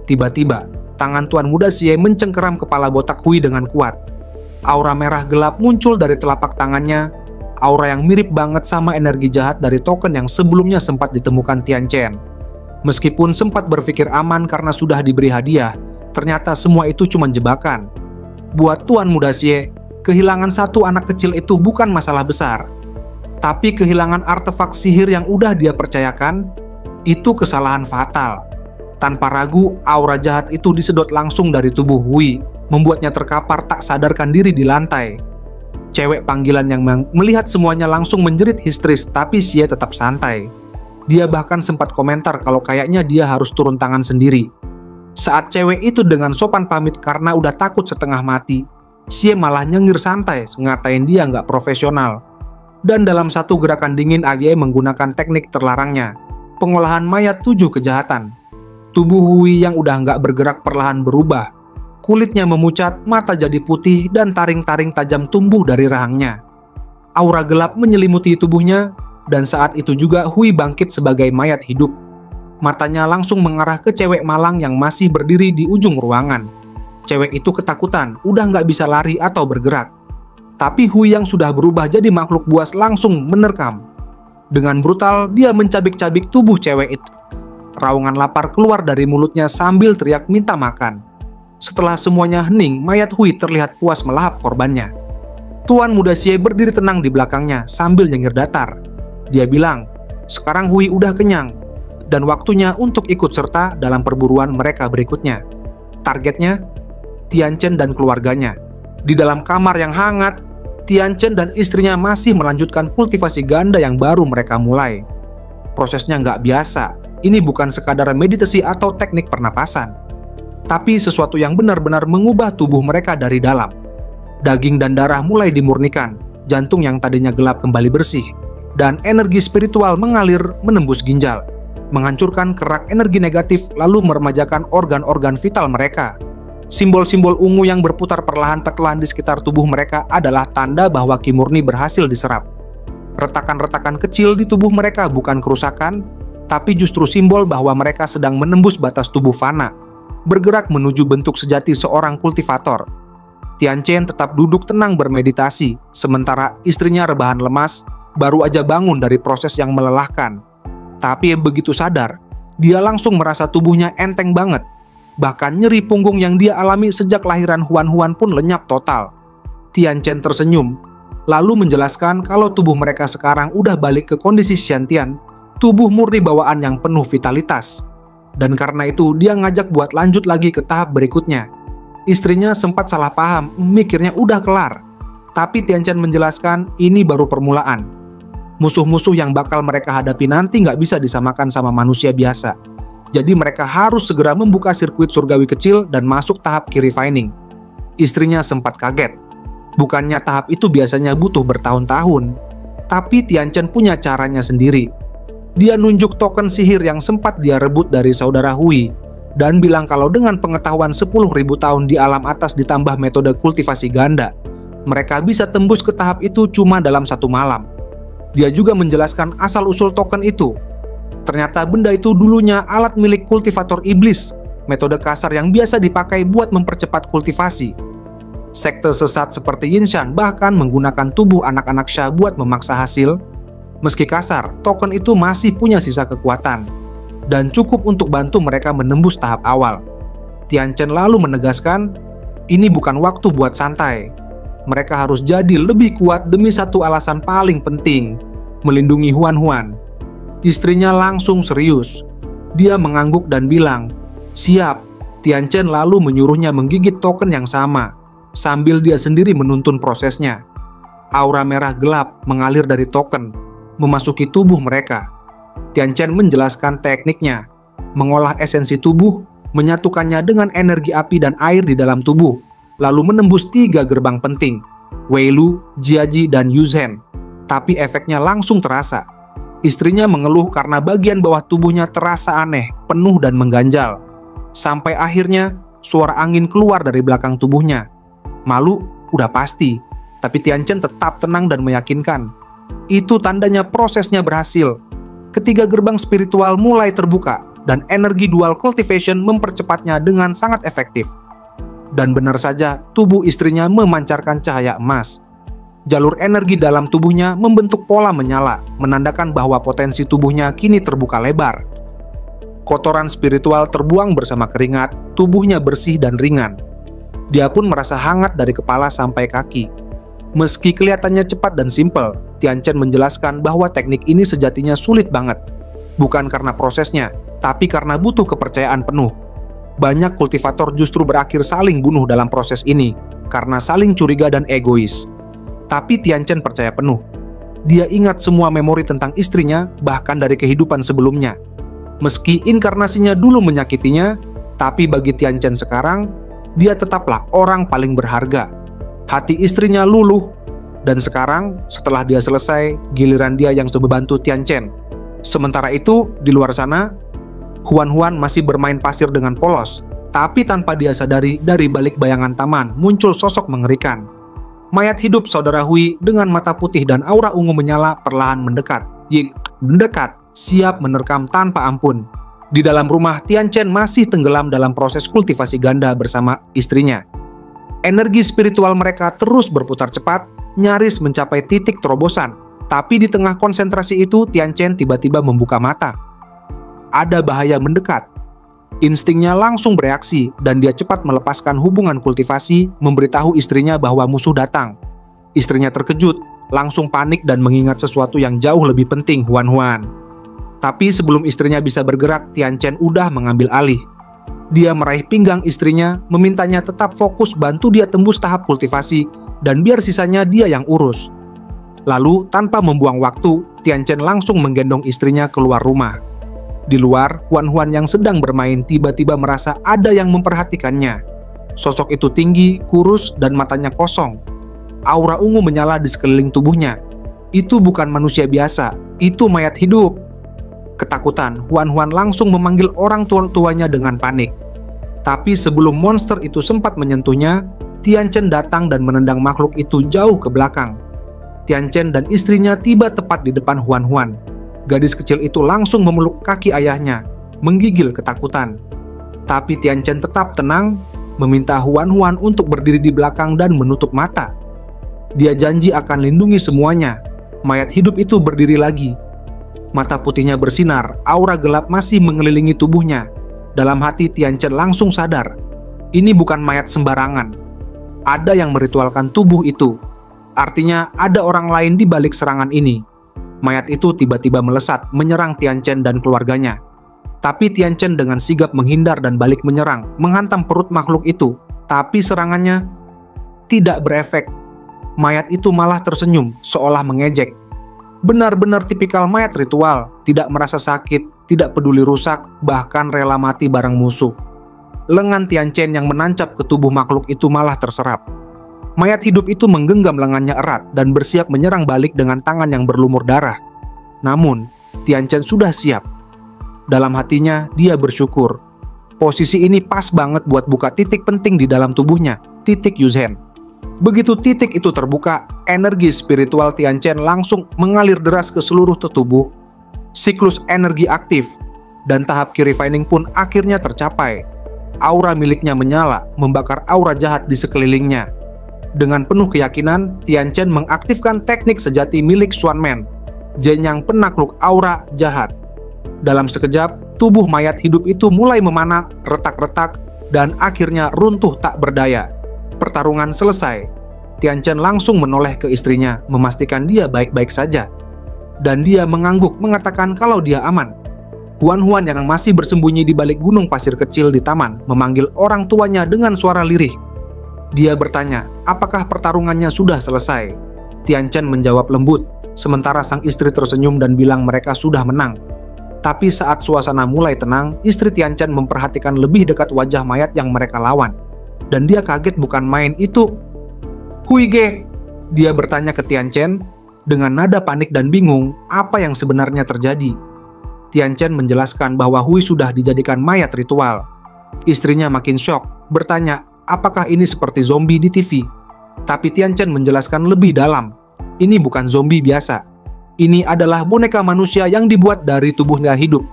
Tiba-tiba, tangan Tuan Muda Xie mencengkeram kepala botak Hui dengan kuat. Aura merah gelap muncul dari telapak tangannya, aura yang mirip banget sama energi jahat dari token yang sebelumnya sempat ditemukan Tian Chen. Meskipun sempat berpikir aman karena sudah diberi hadiah, ternyata semua itu cuma jebakan. Buat Tuan Muda Xie, kehilangan satu anak kecil itu bukan masalah besar. Tapi kehilangan artefak sihir yang udah dia percayakan, itu kesalahan fatal. Tanpa ragu, aura jahat itu disedot langsung dari tubuh Hui, membuatnya terkapar tak sadarkan diri di lantai. Cewek panggilan yang melihat semuanya langsung menjerit histeris, tapi Xie tetap santai. Dia bahkan sempat komentar kalau kayaknya dia harus turun tangan sendiri. Saat cewek itu dengan sopan pamit karena udah takut setengah mati, Xie malah nyengir santai, ngatain dia nggak profesional. Dan dalam satu gerakan dingin, AGE menggunakan teknik terlarangnya, pengolahan mayat 7 kejahatan. Tubuh Hui yang udah nggak bergerak perlahan berubah. Kulitnya memucat, mata jadi putih, dan taring-taring tajam tumbuh dari rahangnya. Aura gelap menyelimuti tubuhnya, dan saat itu juga Hui bangkit sebagai mayat hidup. Matanya langsung mengarah ke cewek malang yang masih berdiri di ujung ruangan. Cewek itu ketakutan, udah nggak bisa lari atau bergerak. Tapi Hui yang sudah berubah jadi makhluk buas langsung menerkam. Dengan brutal, dia mencabik-cabik tubuh cewek itu. Raungan lapar keluar dari mulutnya sambil teriak minta makan. Setelah semuanya hening, mayat Hui terlihat puas melahap korbannya. Tuan muda Xie berdiri tenang di belakangnya sambil nyengir datar. Dia bilang, sekarang Hui udah kenyang, dan waktunya untuk ikut serta dalam perburuan mereka berikutnya. Targetnya, Tian Chen dan keluarganya. Di dalam kamar yang hangat, Tian Chen dan istrinya masih melanjutkan kultivasi ganda yang baru mereka mulai. Prosesnya nggak biasa, ini bukan sekadar meditasi atau teknik pernapasan, tapi sesuatu yang benar-benar mengubah tubuh mereka dari dalam. Daging dan darah mulai dimurnikan, jantung yang tadinya gelap kembali bersih, dan energi spiritual mengalir menembus ginjal, menghancurkan kerak energi negatif lalu meremajakan organ-organ vital mereka. Simbol-simbol ungu yang berputar perlahan-perlahan di sekitar tubuh mereka adalah tanda bahwa Ki murni berhasil diserap. Retakan-retakan kecil di tubuh mereka bukan kerusakan, tapi justru simbol bahwa mereka sedang menembus batas tubuh fana, bergerak menuju bentuk sejati seorang kultivator. Tian Chen tetap duduk tenang bermeditasi, sementara istrinya rebahan lemas, baru aja bangun dari proses yang melelahkan. Tapi begitu sadar, dia langsung merasa tubuhnya enteng banget. Bahkan nyeri punggung yang dia alami sejak lahiran Huan-Huan pun lenyap total. Tian Chen tersenyum, lalu menjelaskan kalau tubuh mereka sekarang udah balik ke kondisi Xiantian, tubuh murni bawaan yang penuh vitalitas. Dan karena itu dia ngajak buat lanjut lagi ke tahap berikutnya. Istrinya sempat salah paham, mikirnya udah kelar. Tapi Tian Chen menjelaskan ini baru permulaan. Musuh-musuh yang bakal mereka hadapi nanti nggak bisa disamakan sama manusia biasa. Jadi mereka harus segera membuka sirkuit surgawi kecil dan masuk tahap Ki refining. Istrinya sempat kaget. Bukannya tahap itu biasanya butuh bertahun-tahun. Tapi Tian Chen punya caranya sendiri. Dia nunjuk token sihir yang sempat dia rebut dari saudara Hui, dan bilang kalau dengan pengetahuan 10.000 tahun di alam atas ditambah metode kultivasi ganda, mereka bisa tembus ke tahap itu cuma dalam 1 malam. Dia juga menjelaskan asal-usul token itu. Ternyata benda itu dulunya alat milik kultivator iblis, metode kasar yang biasa dipakai buat mempercepat kultivasi. Sekte sesat seperti Yinshan bahkan menggunakan tubuh anak-anak Sha buat memaksa hasil. Meski kasar, token itu masih punya sisa kekuatan, dan cukup untuk bantu mereka menembus tahap awal. Tian Chen lalu menegaskan, ini bukan waktu buat santai. Mereka harus jadi lebih kuat demi satu alasan paling penting, melindungi Huan-Huan. Istrinya langsung serius. Dia mengangguk dan bilang, siap. Tian Chen lalu menyuruhnya menggigit token yang sama, sambil dia sendiri menuntun prosesnya. Aura merah gelap mengalir dari token, memasuki tubuh mereka. Tian Chen menjelaskan tekniknya, mengolah esensi tubuh, menyatukannya dengan energi api dan air di dalam tubuh, lalu menembus 3 gerbang penting, Weilu, Jiaji, dan Yuzhen. Tapi efeknya langsung terasa. Istrinya mengeluh karena bagian bawah tubuhnya terasa aneh, penuh dan mengganjal. Sampai akhirnya suara angin keluar dari belakang tubuhnya. Malu, udah pasti, tapi Tian Chen tetap tenang dan meyakinkan. Itu tandanya prosesnya berhasil. Ketiga gerbang spiritual mulai terbuka, dan energi dual cultivation mempercepatnya dengan sangat efektif. Dan benar saja, tubuh istrinya memancarkan cahaya emas. Jalur energi dalam tubuhnya membentuk pola menyala, menandakan bahwa potensi tubuhnya kini terbuka lebar. Kotoran spiritual terbuang bersama keringat, tubuhnya bersih dan ringan. Dia pun merasa hangat dari kepala sampai kaki. Meski kelihatannya cepat dan simpel, Tian Chen menjelaskan bahwa teknik ini sejatinya sulit banget. Bukan karena prosesnya, tapi karena butuh kepercayaan penuh. Banyak kultivator justru berakhir saling bunuh dalam proses ini, karena saling curiga dan egois. Tapi Tian Chen percaya penuh. Dia ingat semua memori tentang istrinya, bahkan dari kehidupan sebelumnya. Meski inkarnasinya dulu menyakitinya, tapi bagi Tian Chen sekarang, dia tetaplah orang paling berharga. Hati istrinya luluh, Dan sekarang, setelah dia selesai, giliran dia yang coba bantu Tian Chen. Sementara itu, di luar sana, Huan Huan masih bermain pasir dengan polos. Tapi tanpa dia sadari, dari balik bayangan taman muncul sosok mengerikan. Mayat hidup saudara Hui dengan mata putih dan aura ungu menyala perlahan mendekat. Siap menerkam tanpa ampun. Di dalam rumah, Tian Chen masih tenggelam dalam proses kultivasi ganda bersama istrinya. Energi spiritual mereka terus berputar cepat, nyaris mencapai titik terobosan. Tapi di tengah konsentrasi itu, Tian Chen tiba-tiba membuka mata. Ada bahaya mendekat. Instingnya langsung bereaksi dan dia cepat melepaskan hubungan kultivasi, memberitahu istrinya bahwa musuh datang. Istrinya terkejut, langsung panik dan mengingat sesuatu yang jauh lebih penting, Huan Huan. Tapi sebelum istrinya bisa bergerak, Tian Chen udah mengambil alih. Dia meraih pinggang istrinya, memintanya tetap fokus bantu dia tembus tahap kultivasi, dan biar sisanya dia yang urus. Lalu, tanpa membuang waktu, Tian Chen langsung menggendong istrinya keluar rumah. Di luar, Huan Huan yang sedang bermain tiba-tiba merasa ada yang memperhatikannya. Sosok itu tinggi, kurus, dan matanya kosong. Aura ungu menyala di sekeliling tubuhnya. Itu bukan manusia biasa, itu mayat hidup. Ketakutan, Huan Huan langsung memanggil orang tuanya dengan panik. Tapi sebelum monster itu sempat menyentuhnya, Tian Chen datang dan menendang makhluk itu jauh ke belakang. Tian Chen dan istrinya tiba tepat di depan Huan Huan. Gadis kecil itu langsung memeluk kaki ayahnya, menggigil ketakutan. Tapi Tian Chen tetap tenang, meminta Huan Huan untuk berdiri di belakang dan menutup mata. Dia janji akan lindungi semuanya. Mayat hidup itu berdiri lagi. Mata putihnya bersinar, aura gelap masih mengelilingi tubuhnya. Dalam hati Tian Chen langsung sadar, ini bukan mayat sembarangan. Ada yang meritualkan tubuh itu. Artinya ada orang lain di balik serangan ini. Mayat itu tiba-tiba melesat, menyerang Tian Chen dan keluarganya. Tapi Tian Chen dengan sigap menghindar dan balik menyerang, menghantam perut makhluk itu. Tapi serangannya tidak berefek. Mayat itu malah tersenyum, seolah mengejek. Benar-benar tipikal mayat ritual, tidak merasa sakit, tidak peduli rusak, bahkan rela mati bareng musuh. Lengan Tian Chen yang menancap ke tubuh makhluk itu malah terserap. Mayat hidup itu menggenggam lengannya erat dan bersiap menyerang balik dengan tangan yang berlumur darah. Namun, Tian Chen sudah siap. Dalam hatinya, dia bersyukur. Posisi ini pas banget buat buka titik penting di dalam tubuhnya, titik Yuzhen. Begitu titik itu terbuka, energi spiritual Tian Chen langsung mengalir deras ke seluruh tubuh. Siklus energi aktif, dan tahap Qi refining pun akhirnya tercapai. Aura miliknya menyala, membakar aura jahat di sekelilingnya. Dengan penuh keyakinan, Tian Chen mengaktifkan teknik sejati milik Xuanmen, Zhenyang penakluk aura jahat. Dalam sekejap, tubuh mayat hidup itu mulai memanah, retak-retak, dan akhirnya runtuh tak berdaya. Pertarungan selesai. Tian Chen langsung menoleh ke istrinya, memastikan dia baik-baik saja. Dan dia mengangguk mengatakan kalau dia aman. Huan Huan yang masih bersembunyi di balik gunung pasir kecil di taman memanggil orang tuanya dengan suara lirih. Dia bertanya, apakah pertarungannya sudah selesai? Tian Chen menjawab lembut, sementara sang istri tersenyum dan bilang mereka sudah menang. Tapi saat suasana mulai tenang, istri Tian Chen memperhatikan lebih dekat wajah mayat yang mereka lawan. Dan dia kaget bukan main itu. Hui Ge, dia bertanya ke Tian Chen dengan nada panik dan bingung apa yang sebenarnya terjadi. Tian Chen menjelaskan bahwa Hui sudah dijadikan mayat ritual. Istrinya makin syok, bertanya, apakah ini seperti zombie di TV? Tapi Tian Chen menjelaskan lebih dalam. Ini bukan zombie biasa. Ini adalah boneka manusia yang dibuat dari tubuhnya hidup.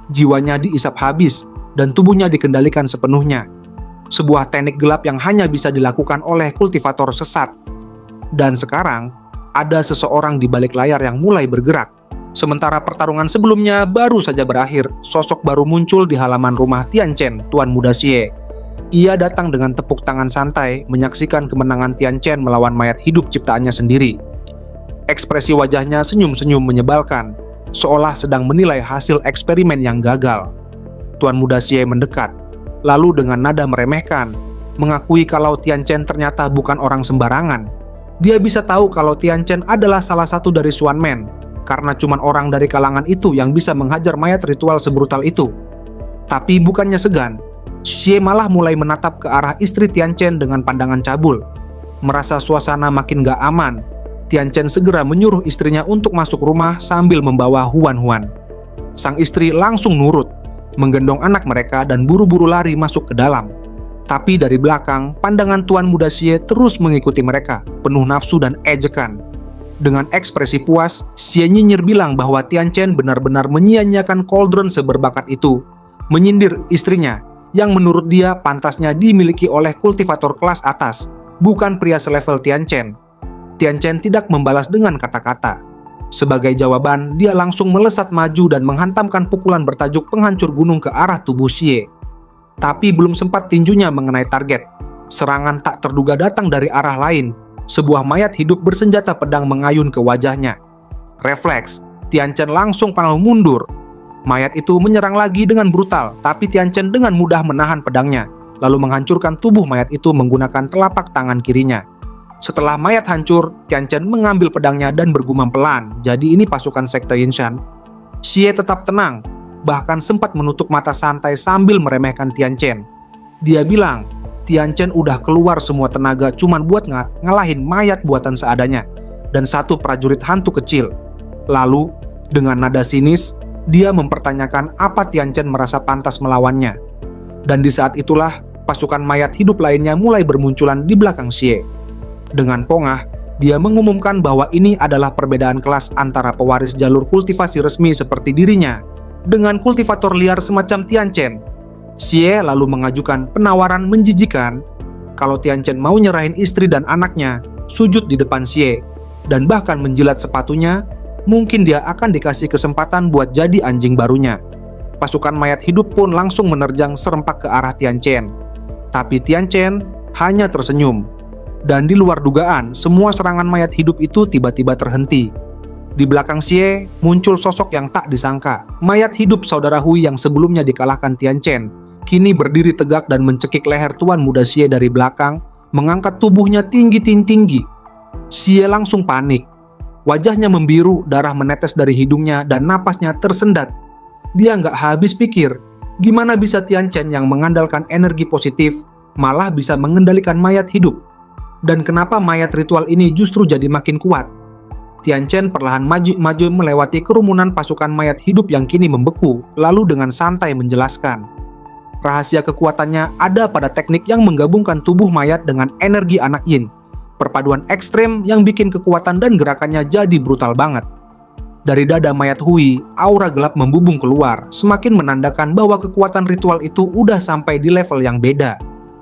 Jiwanya diisap habis dan tubuhnya dikendalikan sepenuhnya. Sebuah teknik gelap yang hanya bisa dilakukan oleh kultivator sesat. Dan sekarang, ada seseorang di balik layar yang mulai bergerak. Sementara pertarungan sebelumnya baru saja berakhir, sosok baru muncul di halaman rumah Tian Chen, Tuan Muda Xie. Ia datang dengan tepuk tangan santai, menyaksikan kemenangan Tian Chen melawan mayat hidup ciptaannya sendiri. Ekspresi wajahnya senyum-senyum menyebalkan, seolah sedang menilai hasil eksperimen yang gagal. Tuan Muda Xie mendekat, lalu dengan nada meremehkan, mengakui kalau Tian Chen ternyata bukan orang sembarangan. Dia bisa tahu kalau Tian Chen adalah salah satu dari Xuanmen, karena cuma orang dari kalangan itu yang bisa menghajar mayat ritual sebrutal itu. Tapi bukannya segan, Xie malah mulai menatap ke arah istri Tian Chen dengan pandangan cabul. Merasa suasana makin gak aman, Tian Chen segera menyuruh istrinya untuk masuk rumah sambil membawa Huan Huan. Sang istri langsung nurut, menggendong anak mereka dan buru-buru lari masuk ke dalam. Tapi dari belakang, pandangan Tuan Muda Xie terus mengikuti mereka, penuh nafsu dan ejekan. Dengan ekspresi puas, Xie nyinyir bilang bahwa Tian Chen benar-benar menyia-nyiakan kaldron seberbakat itu, menyindir istrinya, yang menurut dia pantasnya dimiliki oleh kultivator kelas atas, bukan pria selevel Tian Chen. Tian Chen tidak membalas dengan kata-kata. Sebagai jawaban, dia langsung melesat maju dan menghantamkan pukulan bertajuk penghancur gunung ke arah tubuh Xie. Tapi belum sempat tinjunya mengenai target, serangan tak terduga datang dari arah lain. Sebuah mayat hidup bersenjata pedang mengayun ke wajahnya. Refleks, Tian Chen langsung panel mundur. Mayat itu menyerang lagi dengan brutal, tapi Tian Chen dengan mudah menahan pedangnya, lalu menghancurkan tubuh mayat itu menggunakan telapak tangan kirinya. Setelah mayat hancur, Tian Chen mengambil pedangnya dan bergumam pelan, jadi ini pasukan sekte Yinshan. Xie tetap tenang, bahkan sempat menutup mata santai sambil meremehkan Tian Chen. Dia bilang, Tian Chen udah keluar semua tenaga cuman buat ngalahin mayat buatan seadanya, dan satu prajurit hantu kecil. Lalu, dengan nada sinis, dia mempertanyakan apa Tian Chen merasa pantas melawannya. Dan di saat itulah, pasukan mayat hidup lainnya mulai bermunculan di belakang Xie. Dengan pongah, dia mengumumkan bahwa ini adalah perbedaan kelas antara pewaris jalur kultivasi resmi seperti dirinya dengan kultivator liar semacam Tian Chen. Xie lalu mengajukan penawaran menjijikan kalau Tian Chen mau nyerahin istri dan anaknya, sujud di depan Xie, dan bahkan menjilat sepatunya, mungkin dia akan dikasih kesempatan buat jadi anjing barunya. Pasukan mayat hidup pun langsung menerjang serempak ke arah Tian Chen. Tapi Tian Chen hanya tersenyum. Dan di luar dugaan, semua serangan mayat hidup itu tiba-tiba terhenti. Di belakang Xie muncul sosok yang tak disangka. Mayat hidup saudara Hui yang sebelumnya dikalahkan Tian Chen, kini berdiri tegak dan mencekik leher Tuan Muda Xie dari belakang, mengangkat tubuhnya tinggi-tinggi. Xie langsung panik. Wajahnya membiru, darah menetes dari hidungnya dan napasnya tersendat. Dia nggak habis pikir, gimana bisa Tian Chen yang mengandalkan energi positif malah bisa mengendalikan mayat hidup? Dan kenapa mayat ritual ini justru jadi makin kuat? Tian Chen perlahan maju melewati kerumunan pasukan mayat hidup yang kini membeku, lalu dengan santai menjelaskan. Rahasia kekuatannya ada pada teknik yang menggabungkan tubuh mayat dengan energi anak yin. Perpaduan ekstrem yang bikin kekuatan dan gerakannya jadi brutal banget. Dari dada mayat Hui, aura gelap membubung keluar, semakin menandakan bahwa kekuatan ritual itu udah sampai di level yang beda.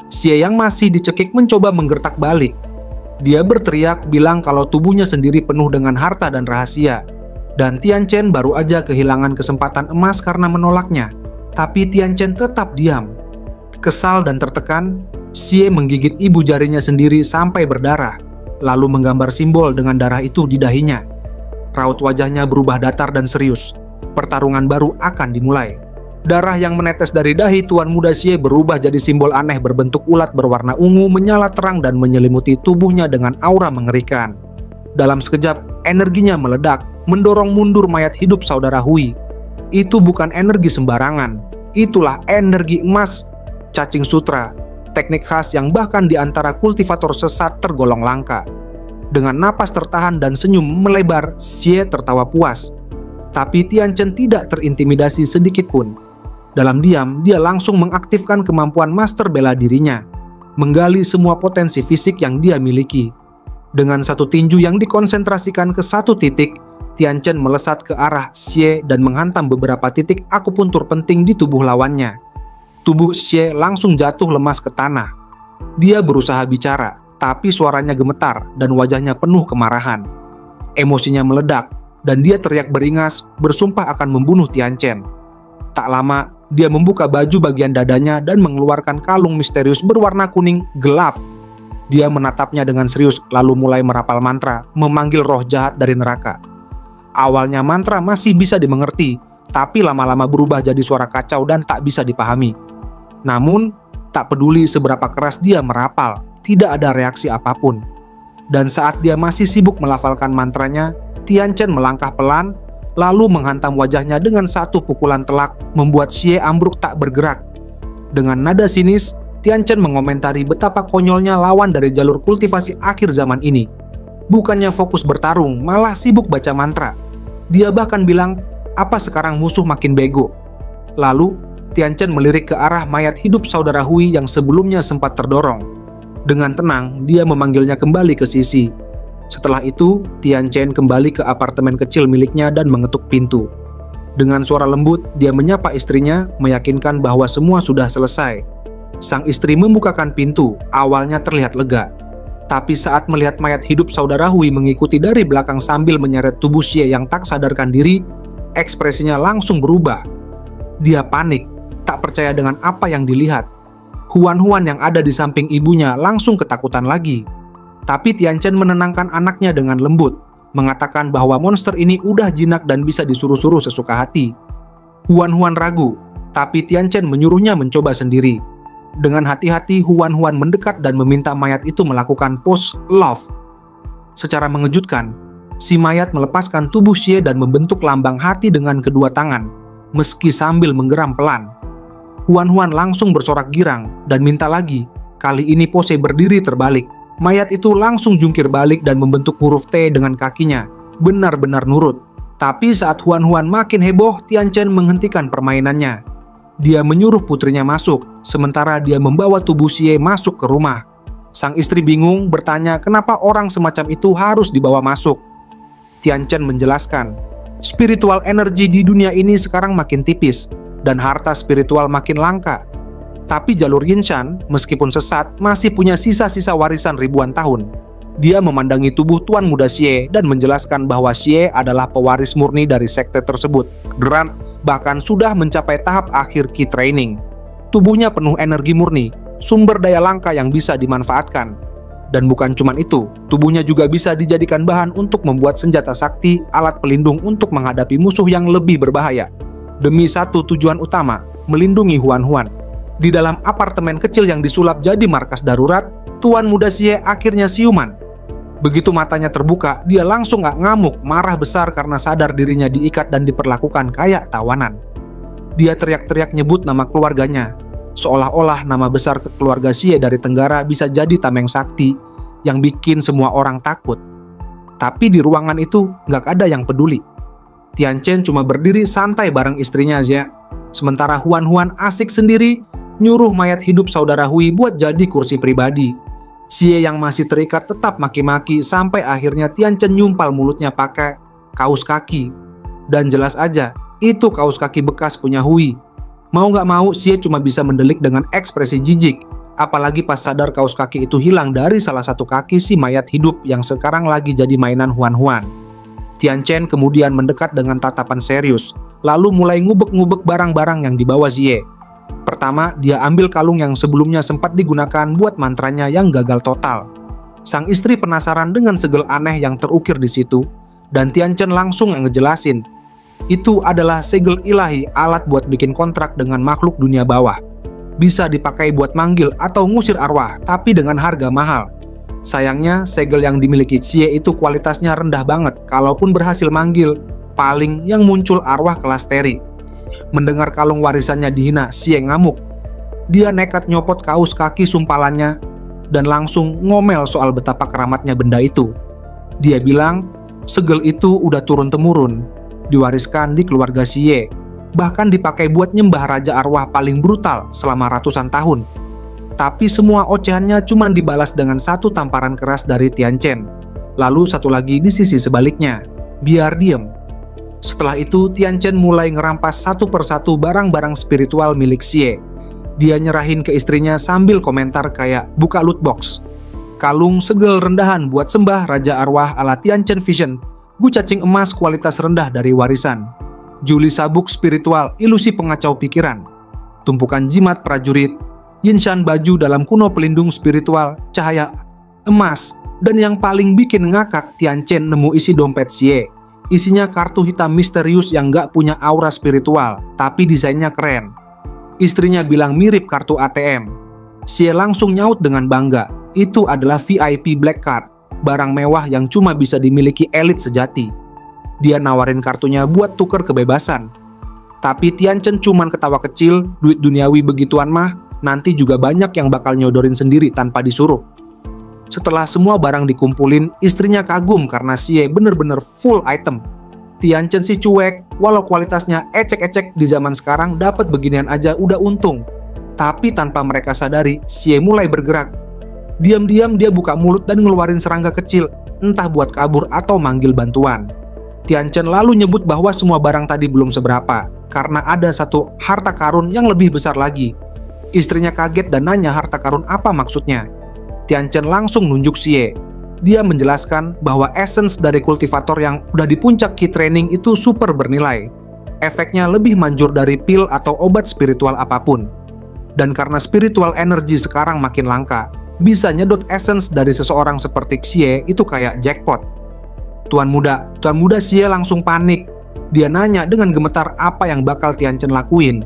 Xie yang masih dicekik mencoba menggertak balik. Dia berteriak bilang kalau tubuhnya sendiri penuh dengan harta dan rahasia. Dan Tian Chen baru aja kehilangan kesempatan emas karena menolaknya. Tapi Tian Chen tetap diam. Kesal dan tertekan, Xie menggigit ibu jarinya sendiri sampai berdarah, lalu menggambar simbol dengan darah itu di dahinya. Raut wajahnya berubah datar dan serius. Pertarungan baru akan dimulai. Darah yang menetes dari dahi Tuan Muda Xie berubah jadi simbol aneh berbentuk ulat berwarna ungu menyala terang dan menyelimuti tubuhnya dengan aura mengerikan. Dalam sekejap, energinya meledak, mendorong mundur mayat hidup saudara Hui. Itu bukan energi sembarangan, itulah energi emas, cacing sutra, teknik khas yang bahkan di antara kultivator sesat tergolong langka. Dengan napas tertahan dan senyum melebar, Xie tertawa puas. Tapi Tian Chen tidak terintimidasi sedikit pun. Dalam diam, dia langsung mengaktifkan kemampuan master bela dirinya, menggali semua potensi fisik yang dia miliki. Dengan satu tinju yang dikonsentrasikan ke satu titik, Tian Chen melesat ke arah Xie dan menghantam beberapa titik akupuntur penting di tubuh lawannya. Tubuh Xie langsung jatuh lemas ke tanah. Dia berusaha bicara, tapi suaranya gemetar dan wajahnya penuh kemarahan. Emosinya meledak, dan dia teriak beringas, bersumpah akan membunuh Tian Chen. Tak lama, dia membuka baju bagian dadanya dan mengeluarkan kalung misterius berwarna kuning gelap. Dia menatapnya dengan serius lalu mulai merapal mantra, memanggil roh jahat dari neraka. Awalnya mantra masih bisa dimengerti, tapi lama-lama berubah jadi suara kacau dan tak bisa dipahami. Namun, tak peduli seberapa keras dia merapal, tidak ada reaksi apapun. Dan saat dia masih sibuk melafalkan mantranya, Tian Chen melangkah pelan, lalu menghantam wajahnya dengan satu pukulan telak, membuat Xie ambruk tak bergerak. Dengan nada sinis, Tian Chen mengomentari betapa konyolnya lawan dari jalur kultivasi akhir zaman ini. Bukannya fokus bertarung, malah sibuk baca mantra. Dia bahkan bilang, apa sekarang musuh makin bego? Lalu, Tian Chen melirik ke arah mayat hidup saudara Hui yang sebelumnya sempat terdorong. Dengan tenang, dia memanggilnya kembali ke sisi. Setelah itu, Tian Chen kembali ke apartemen kecil miliknya dan mengetuk pintu. Dengan suara lembut, dia menyapa istrinya, meyakinkan bahwa semua sudah selesai. Sang istri membukakan pintu, awalnya terlihat lega. Tapi saat melihat mayat hidup saudara Hui mengikuti dari belakang sambil menyeret tubuh Xie yang tak sadarkan diri, ekspresinya langsung berubah. Dia panik, tak percaya dengan apa yang dilihat. Huan-Huan yang ada di samping ibunya langsung ketakutan lagi. Tapi Tian Chen menenangkan anaknya dengan lembut, mengatakan bahwa monster ini udah jinak dan bisa disuruh-suruh sesuka hati. Huan-Huan ragu, tapi Tian Chen menyuruhnya mencoba sendiri. Dengan hati-hati, Huan-Huan mendekat dan meminta mayat itu melakukan pose love. Secara mengejutkan, si mayat melepaskan tubuh Xie dan membentuk lambang hati dengan kedua tangan, meski sambil menggeram pelan. Huan-Huan langsung bersorak girang dan minta lagi. Kali ini pose berdiri terbalik. Mayat itu langsung jungkir balik dan membentuk huruf T dengan kakinya, benar-benar nurut. Tapi saat Huan-Huan makin heboh, Tian Chen menghentikan permainannya. Dia menyuruh putrinya masuk, sementara dia membawa tubuh Xie masuk ke rumah. Sang istri bingung bertanya kenapa orang semacam itu harus dibawa masuk. Tian Chen menjelaskan, spiritual energy di dunia ini sekarang makin tipis, dan harta spiritual makin langka. Tapi jalur Yinshan, meskipun sesat, masih punya sisa-sisa warisan ribuan tahun. Dia memandangi tubuh Tuan Muda Xie dan menjelaskan bahwa Xie adalah pewaris murni dari sekte tersebut. Bahkan sudah mencapai tahap akhir key training. Tubuhnya penuh energi murni, sumber daya langka yang bisa dimanfaatkan. Dan bukan cuma itu, tubuhnya juga bisa dijadikan bahan untuk membuat senjata sakti, alat pelindung untuk menghadapi musuh yang lebih berbahaya. Demi satu tujuan utama, melindungi Huan-Huan. Di dalam apartemen kecil yang disulap jadi markas darurat, Tuan Muda Xie akhirnya siuman. Begitu matanya terbuka, dia langsung gak ngamuk, marah besar karena sadar dirinya diikat dan diperlakukan kayak tawanan. Dia teriak-teriak nyebut nama keluarganya, seolah-olah nama besar keluarga Xie dari Tenggara bisa jadi tameng sakti yang bikin semua orang takut. Tapi di ruangan itu gak ada yang peduli. Tian Chen cuma berdiri santai bareng istrinya Xie, sementara Huan-Huan asik sendiri nyuruh mayat hidup saudara Hui buat jadi kursi pribadi. Xie yang masih terikat tetap maki-maki sampai akhirnya Tian Chen nyumpal mulutnya pakai kaos kaki. Dan jelas aja, itu kaos kaki bekas punya Hui. Mau gak mau, Xie cuma bisa mendelik dengan ekspresi jijik. Apalagi pas sadar kaos kaki itu hilang dari salah satu kaki si mayat hidup yang sekarang lagi jadi mainan Huan-Huan. Tian Chen kemudian mendekat dengan tatapan serius, lalu mulai ngubek-ngubek barang-barang yang dibawa Xie. Pertama, dia ambil kalung yang sebelumnya sempat digunakan buat mantranya yang gagal total. Sang istri penasaran dengan segel aneh yang terukir di situ, dan Tian Chen langsung ngejelasin. Itu adalah segel ilahi, alat buat bikin kontrak dengan makhluk dunia bawah. Bisa dipakai buat manggil atau ngusir arwah, tapi dengan harga mahal. Sayangnya, segel yang dimiliki Xie itu kualitasnya rendah banget, kalaupun berhasil manggil, paling yang muncul arwah kelas teri. Mendengar kalung warisannya dihina, Xie ngamuk. Dia nekat nyopot kaos kaki sumpalannya dan langsung ngomel soal betapa keramatnya benda itu. Dia bilang, segel itu udah turun-temurun, diwariskan di keluarga Xie, bahkan dipakai buat nyembah raja arwah paling brutal selama ratusan tahun. Tapi semua ocehannya cuma dibalas dengan satu tamparan keras dari Tian Chen. Lalu satu lagi di sisi sebaliknya, biar diem. Setelah itu, Tian Chen mulai ngerampas satu persatu barang-barang spiritual milik Xie. Dia nyerahin ke istrinya sambil komentar kayak buka loot box. Kalung segel rendahan buat sembah Raja Arwah ala Tian Chen Vision, cacing emas kualitas rendah dari warisan, juli sabuk spiritual ilusi pengacau pikiran, tumpukan jimat prajurit, Yinshan baju dalam kuno pelindung spiritual, cahaya emas, dan yang paling bikin ngakak, Tian Chen nemu isi dompet Xie. Isinya kartu hitam misterius yang gak punya aura spiritual, tapi desainnya keren. Istrinya bilang mirip kartu ATM. Xie langsung nyaut dengan bangga, itu adalah VIP Black Card, barang mewah yang cuma bisa dimiliki elit sejati. Dia nawarin kartunya buat tuker kebebasan. Tapi Tian Chen cuman ketawa kecil, duit duniawi begituan mah, nanti juga banyak yang bakal nyodorin sendiri tanpa disuruh. Setelah semua barang dikumpulin, istrinya kagum karena Xie bener-bener full item. Tianchen sih cuek, walau kualitasnya ecek-ecek di zaman sekarang dapat beginian aja udah untung. Tapi tanpa mereka sadari, Xie mulai bergerak. Diam-diam dia buka mulut dan ngeluarin serangga kecil, entah buat kabur atau manggil bantuan. Tianchen lalu nyebut bahwa semua barang tadi belum seberapa, karena ada satu harta karun yang lebih besar lagi. Istrinya kaget dan nanya harta karun apa maksudnya. Tianchen langsung nunjuk Xie. Dia menjelaskan bahwa essence dari kultivator yang udah di puncak key training itu super bernilai. Efeknya lebih manjur dari pil atau obat spiritual apapun. Dan karena spiritual energy sekarang makin langka, bisa nyedot essence dari seseorang seperti Xie itu kayak jackpot. Tuan muda Xie langsung panik. Dia nanya dengan gemetar apa yang bakal Tianchen lakuin.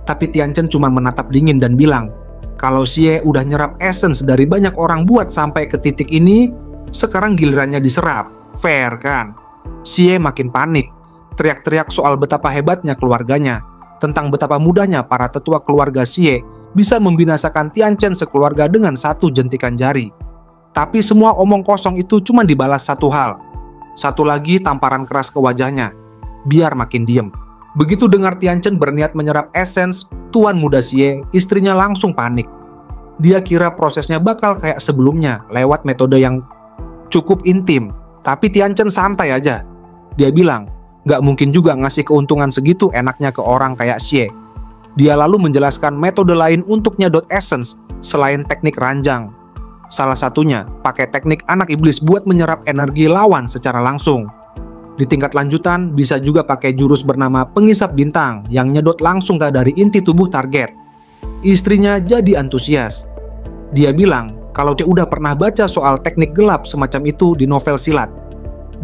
Tapi Tianchen cuma menatap dingin dan bilang, kalau Xie udah nyerap essence dari banyak orang buat sampai ke titik ini, sekarang gilirannya diserap. Fair kan? Xie makin panik, teriak-teriak soal betapa hebatnya keluarganya, tentang betapa mudahnya para tetua keluarga Xie bisa membinasakan Tianchen sekeluarga dengan satu jentikan jari. Tapi semua omong kosong itu cuma dibalas satu hal. Satu lagi tamparan keras ke wajahnya, biar makin diem. Begitu dengar Tianchen berniat menyerap essence, tuan muda Xie, istrinya langsung panik. Dia kira prosesnya bakal kayak sebelumnya, lewat metode yang cukup intim. Tapi Tianchen santai aja. Dia bilang, gak mungkin juga ngasih keuntungan segitu enaknya ke orang kayak Xie. Dia lalu menjelaskan metode lain untuk nyedot essence selain teknik ranjang. Salah satunya, pakai teknik anak iblis buat menyerap energi lawan secara langsung. Di tingkat lanjutan, bisa juga pakai jurus bernama pengisap bintang yang nyedot langsung dari inti tubuh target. Istrinya jadi antusias. Dia bilang kalau dia udah pernah baca soal teknik gelap semacam itu di novel silat.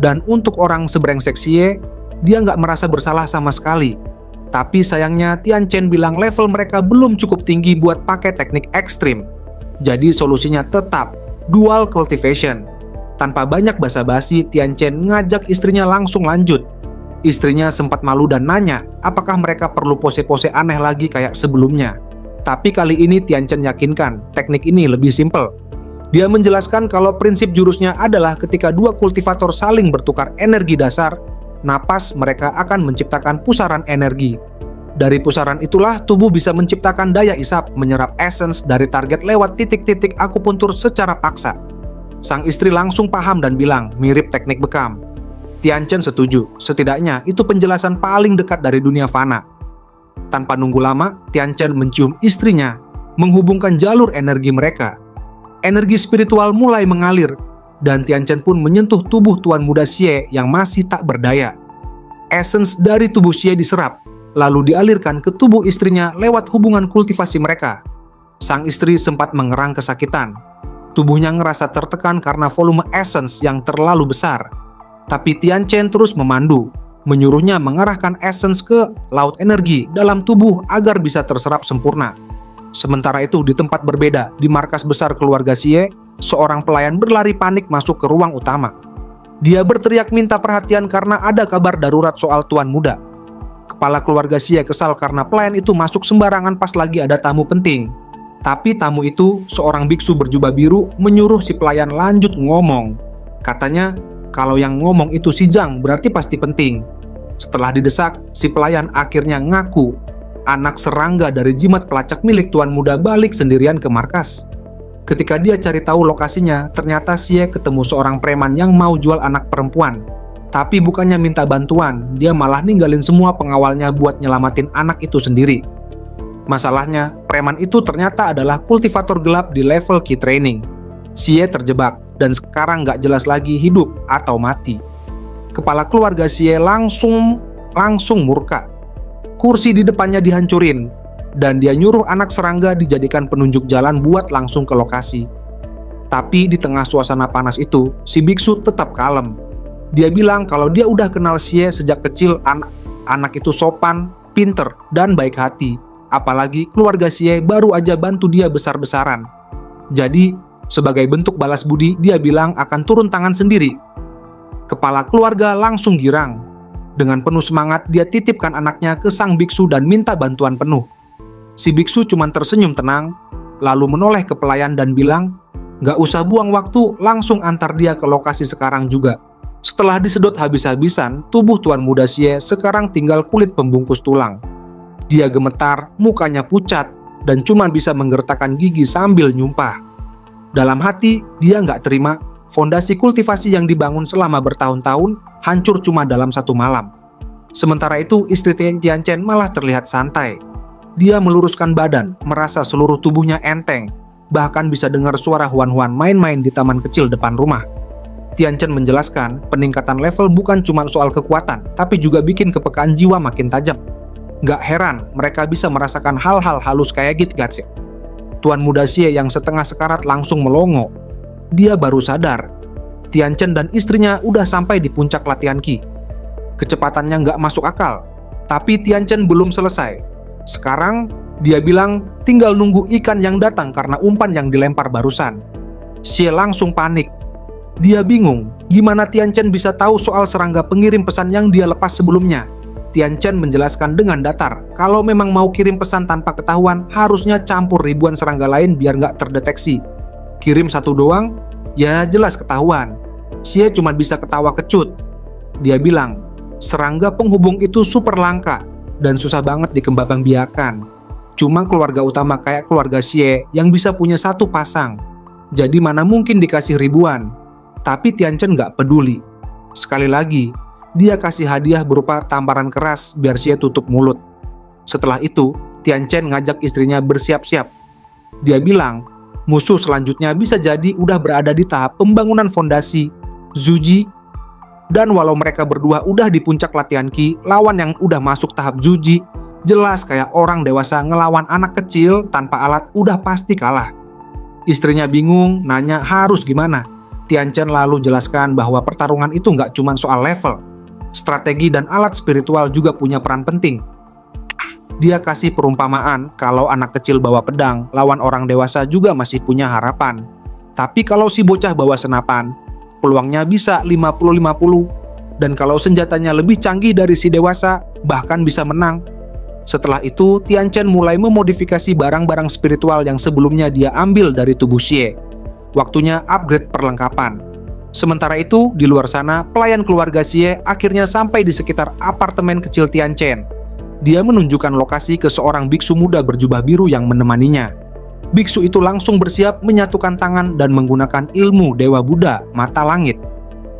Dan untuk orang sebrengsek Xie, dia nggak merasa bersalah sama sekali. Tapi sayangnya Tianchen bilang level mereka belum cukup tinggi buat pakai teknik ekstrim. Jadi solusinya tetap dual cultivation. Tanpa banyak basa-basi, Tianchen ngajak istrinya langsung lanjut. Istrinya sempat malu dan nanya apakah mereka perlu pose-pose aneh lagi kayak sebelumnya. Tapi kali ini Tianchen yakinkan teknik ini lebih simpel. Dia menjelaskan kalau prinsip jurusnya adalah ketika dua kultivator saling bertukar energi dasar, napas mereka akan menciptakan pusaran energi. Dari pusaran itulah tubuh bisa menciptakan daya isap menyerap essence dari target lewat titik-titik akupuntur secara paksa. Sang istri langsung paham dan bilang mirip teknik bekam. Tianchen setuju, setidaknya itu penjelasan paling dekat dari dunia fana. Tanpa nunggu lama, Tianchen mencium istrinya, menghubungkan jalur energi mereka. Energi spiritual mulai mengalir, dan Tianchen pun menyentuh tubuh tuan muda Xie yang masih tak berdaya. Essence dari tubuh Xie diserap, lalu dialirkan ke tubuh istrinya lewat hubungan kultivasi mereka. Sang istri sempat mengerang kesakitan. Tubuhnya ngerasa tertekan karena volume essence yang terlalu besar. Tapi Tianchen terus memandu, menyuruhnya mengarahkan essence ke laut energi dalam tubuh agar bisa terserap sempurna. Sementara itu di tempat berbeda, di markas besar keluarga Xie, seorang pelayan berlari panik masuk ke ruang utama. Dia berteriak minta perhatian karena ada kabar darurat soal tuan muda. Kepala keluarga Xie kesal karena pelayan itu masuk sembarangan pas lagi ada tamu penting. Tapi tamu itu, seorang biksu berjubah biru, menyuruh si pelayan lanjut ngomong. Katanya, kalau yang ngomong itu si Zhang berarti pasti penting. Setelah didesak, si pelayan akhirnya ngaku. Anak serangga dari jimat pelacak milik tuan muda balik sendirian ke markas. Ketika dia cari tahu lokasinya, ternyata Xie ketemu seorang preman yang mau jual anak perempuan. Tapi bukannya minta bantuan, dia malah ninggalin semua pengawalnya buat nyelamatin anak itu sendiri. Masalahnya, preman itu ternyata adalah kultivator gelap di level key training. Xie terjebak dan sekarang nggak jelas lagi hidup atau mati. Kepala keluarga Xie langsung murka. Kursi di depannya dihancurin dan dia nyuruh anak serangga dijadikan penunjuk jalan buat langsung ke lokasi. Tapi di tengah suasana panas itu, si biksu tetap kalem. Dia bilang kalau dia udah kenal Xie sejak kecil, anak itu sopan, pinter, dan baik hati. Apalagi keluarga Xie baru aja bantu dia besar-besaran. Jadi, sebagai bentuk balas budi, dia bilang akan turun tangan sendiri. Kepala keluarga langsung girang. Dengan penuh semangat, dia titipkan anaknya ke sang biksu dan minta bantuan penuh. Si biksu cuma tersenyum tenang, lalu menoleh ke pelayan dan bilang, Gak usah buang waktu, langsung antar dia ke lokasi sekarang juga. Setelah disedot habis-habisan, tubuh Tuan Muda Xie sekarang tinggal kulit pembungkus tulang. Dia gemetar, mukanya pucat, dan cuma bisa menggertakkan gigi sambil nyumpah. Dalam hati, dia nggak terima fondasi kultivasi yang dibangun selama bertahun-tahun hancur cuma dalam satu malam. Sementara itu, istri Tian Chen malah terlihat santai. Dia meluruskan badan, merasa seluruh tubuhnya enteng, bahkan bisa dengar suara Huan-Huan main-main di taman kecil depan rumah. Tian Chen menjelaskan, peningkatan level bukan cuma soal kekuatan, tapi juga bikin kepekaan jiwa makin tajam. Gak heran mereka bisa merasakan hal-hal halus kayak gitu, guys. Tuan Muda Xie yang setengah sekarat langsung melongo. Dia baru sadar, Tian Chen dan istrinya udah sampai di puncak latihan Qi. Kecepatannya nggak masuk akal, tapi Tian Chen belum selesai. Sekarang, dia bilang tinggal nunggu ikan yang datang karena umpan yang dilempar barusan. Xie langsung panik. Dia bingung, gimana Tian Chen bisa tahu soal serangga pengirim pesan yang dia lepas sebelumnya. Tian Chen menjelaskan dengan datar, kalau memang mau kirim pesan tanpa ketahuan, harusnya campur ribuan serangga lain biar nggak terdeteksi. Kirim satu doang, ya jelas ketahuan. Xie cuma bisa ketawa kecut. Dia bilang, serangga penghubung itu super langka dan susah banget dikembangbiakan. Cuma keluarga utama kayak keluarga Xie yang bisa punya satu pasang. Jadi mana mungkin dikasih ribuan. Tapi Tian Chen nggak peduli. Sekali lagi, dia kasih hadiah berupa tamparan keras biar Xie tutup mulut. Setelah itu, Tian Chen ngajak istrinya bersiap-siap. Dia bilang, musuh selanjutnya bisa jadi udah berada di tahap pembangunan fondasi, Zuji. Dan walau mereka berdua udah di puncak latihan Qi, lawan yang udah masuk tahap Zuji, jelas kayak orang dewasa ngelawan anak kecil tanpa alat udah pasti kalah. Istrinya bingung, nanya harus gimana. Tian Chen lalu jelaskan bahwa pertarungan itu nggak cuma soal level. Strategi dan alat spiritual juga punya peran penting. Dia kasih perumpamaan kalau anak kecil bawa pedang, lawan orang dewasa juga masih punya harapan. Tapi kalau si bocah bawa senapan, peluangnya bisa 50-50. Dan kalau senjatanya lebih canggih dari si dewasa, bahkan bisa menang. Setelah itu, Tian Chen mulai memodifikasi barang-barang spiritual yang sebelumnya dia ambil dari tubuh Xie. Waktunya upgrade perlengkapan. Sementara itu, di luar sana, pelayan keluarga Xie akhirnya sampai di sekitar apartemen kecil Tian Chen. Dia menunjukkan lokasi ke seorang biksu muda berjubah biru yang menemaninya. Biksu itu langsung bersiap menyatukan tangan dan menggunakan ilmu Dewa Buddha, mata langit.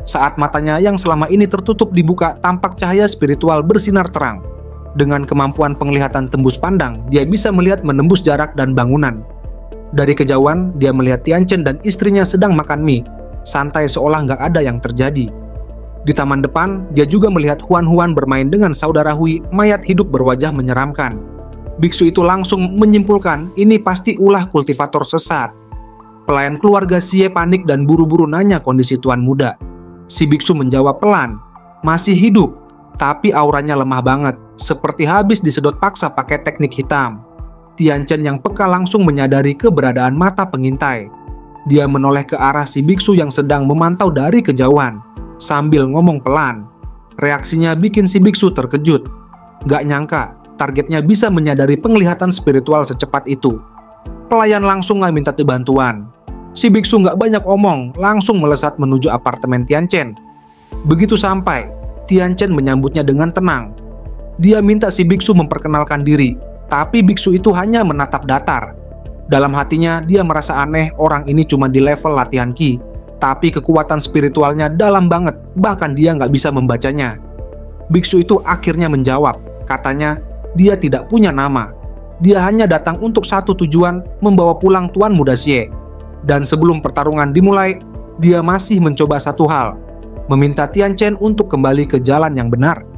Saat matanya yang selama ini tertutup dibuka, tampak cahaya spiritual bersinar terang. Dengan kemampuan penglihatan tembus pandang, dia bisa melihat menembus jarak dan bangunan. Dari kejauhan, dia melihat Tian Chen dan istrinya sedang makan mie, santai seolah nggak ada yang terjadi. Di taman depan, dia juga melihat Huan-Huan bermain dengan saudara Hui, mayat hidup berwajah menyeramkan. Biksu itu langsung menyimpulkan ini pasti ulah kultivator sesat. Pelayan keluarga Xie panik dan buru-buru nanya kondisi Tuan Muda. Si biksu menjawab pelan, masih hidup, tapi auranya lemah banget, seperti habis disedot paksa pakai teknik hitam. Tian Chen yang peka langsung menyadari keberadaan mata pengintai. Dia menoleh ke arah si biksu yang sedang memantau dari kejauhan, sambil ngomong pelan. Reaksinya bikin si biksu terkejut. Gak nyangka, targetnya bisa menyadari penglihatan spiritual secepat itu. Pelayan langsung gak minta bantuan. Si biksu gak banyak omong, langsung melesat menuju apartemen Tian Chen. Begitu sampai, Tian Chen menyambutnya dengan tenang. Dia minta si biksu memperkenalkan diri, tapi biksu itu hanya menatap datar. Dalam hatinya, dia merasa aneh orang ini cuma di level latihan Qi, tapi kekuatan spiritualnya dalam banget, bahkan dia nggak bisa membacanya. Biksu itu akhirnya menjawab, katanya dia tidak punya nama. Dia hanya datang untuk satu tujuan, membawa pulang Tuan Muda Xie. Dan sebelum pertarungan dimulai, dia masih mencoba satu hal, meminta Tian Chen untuk kembali ke jalan yang benar.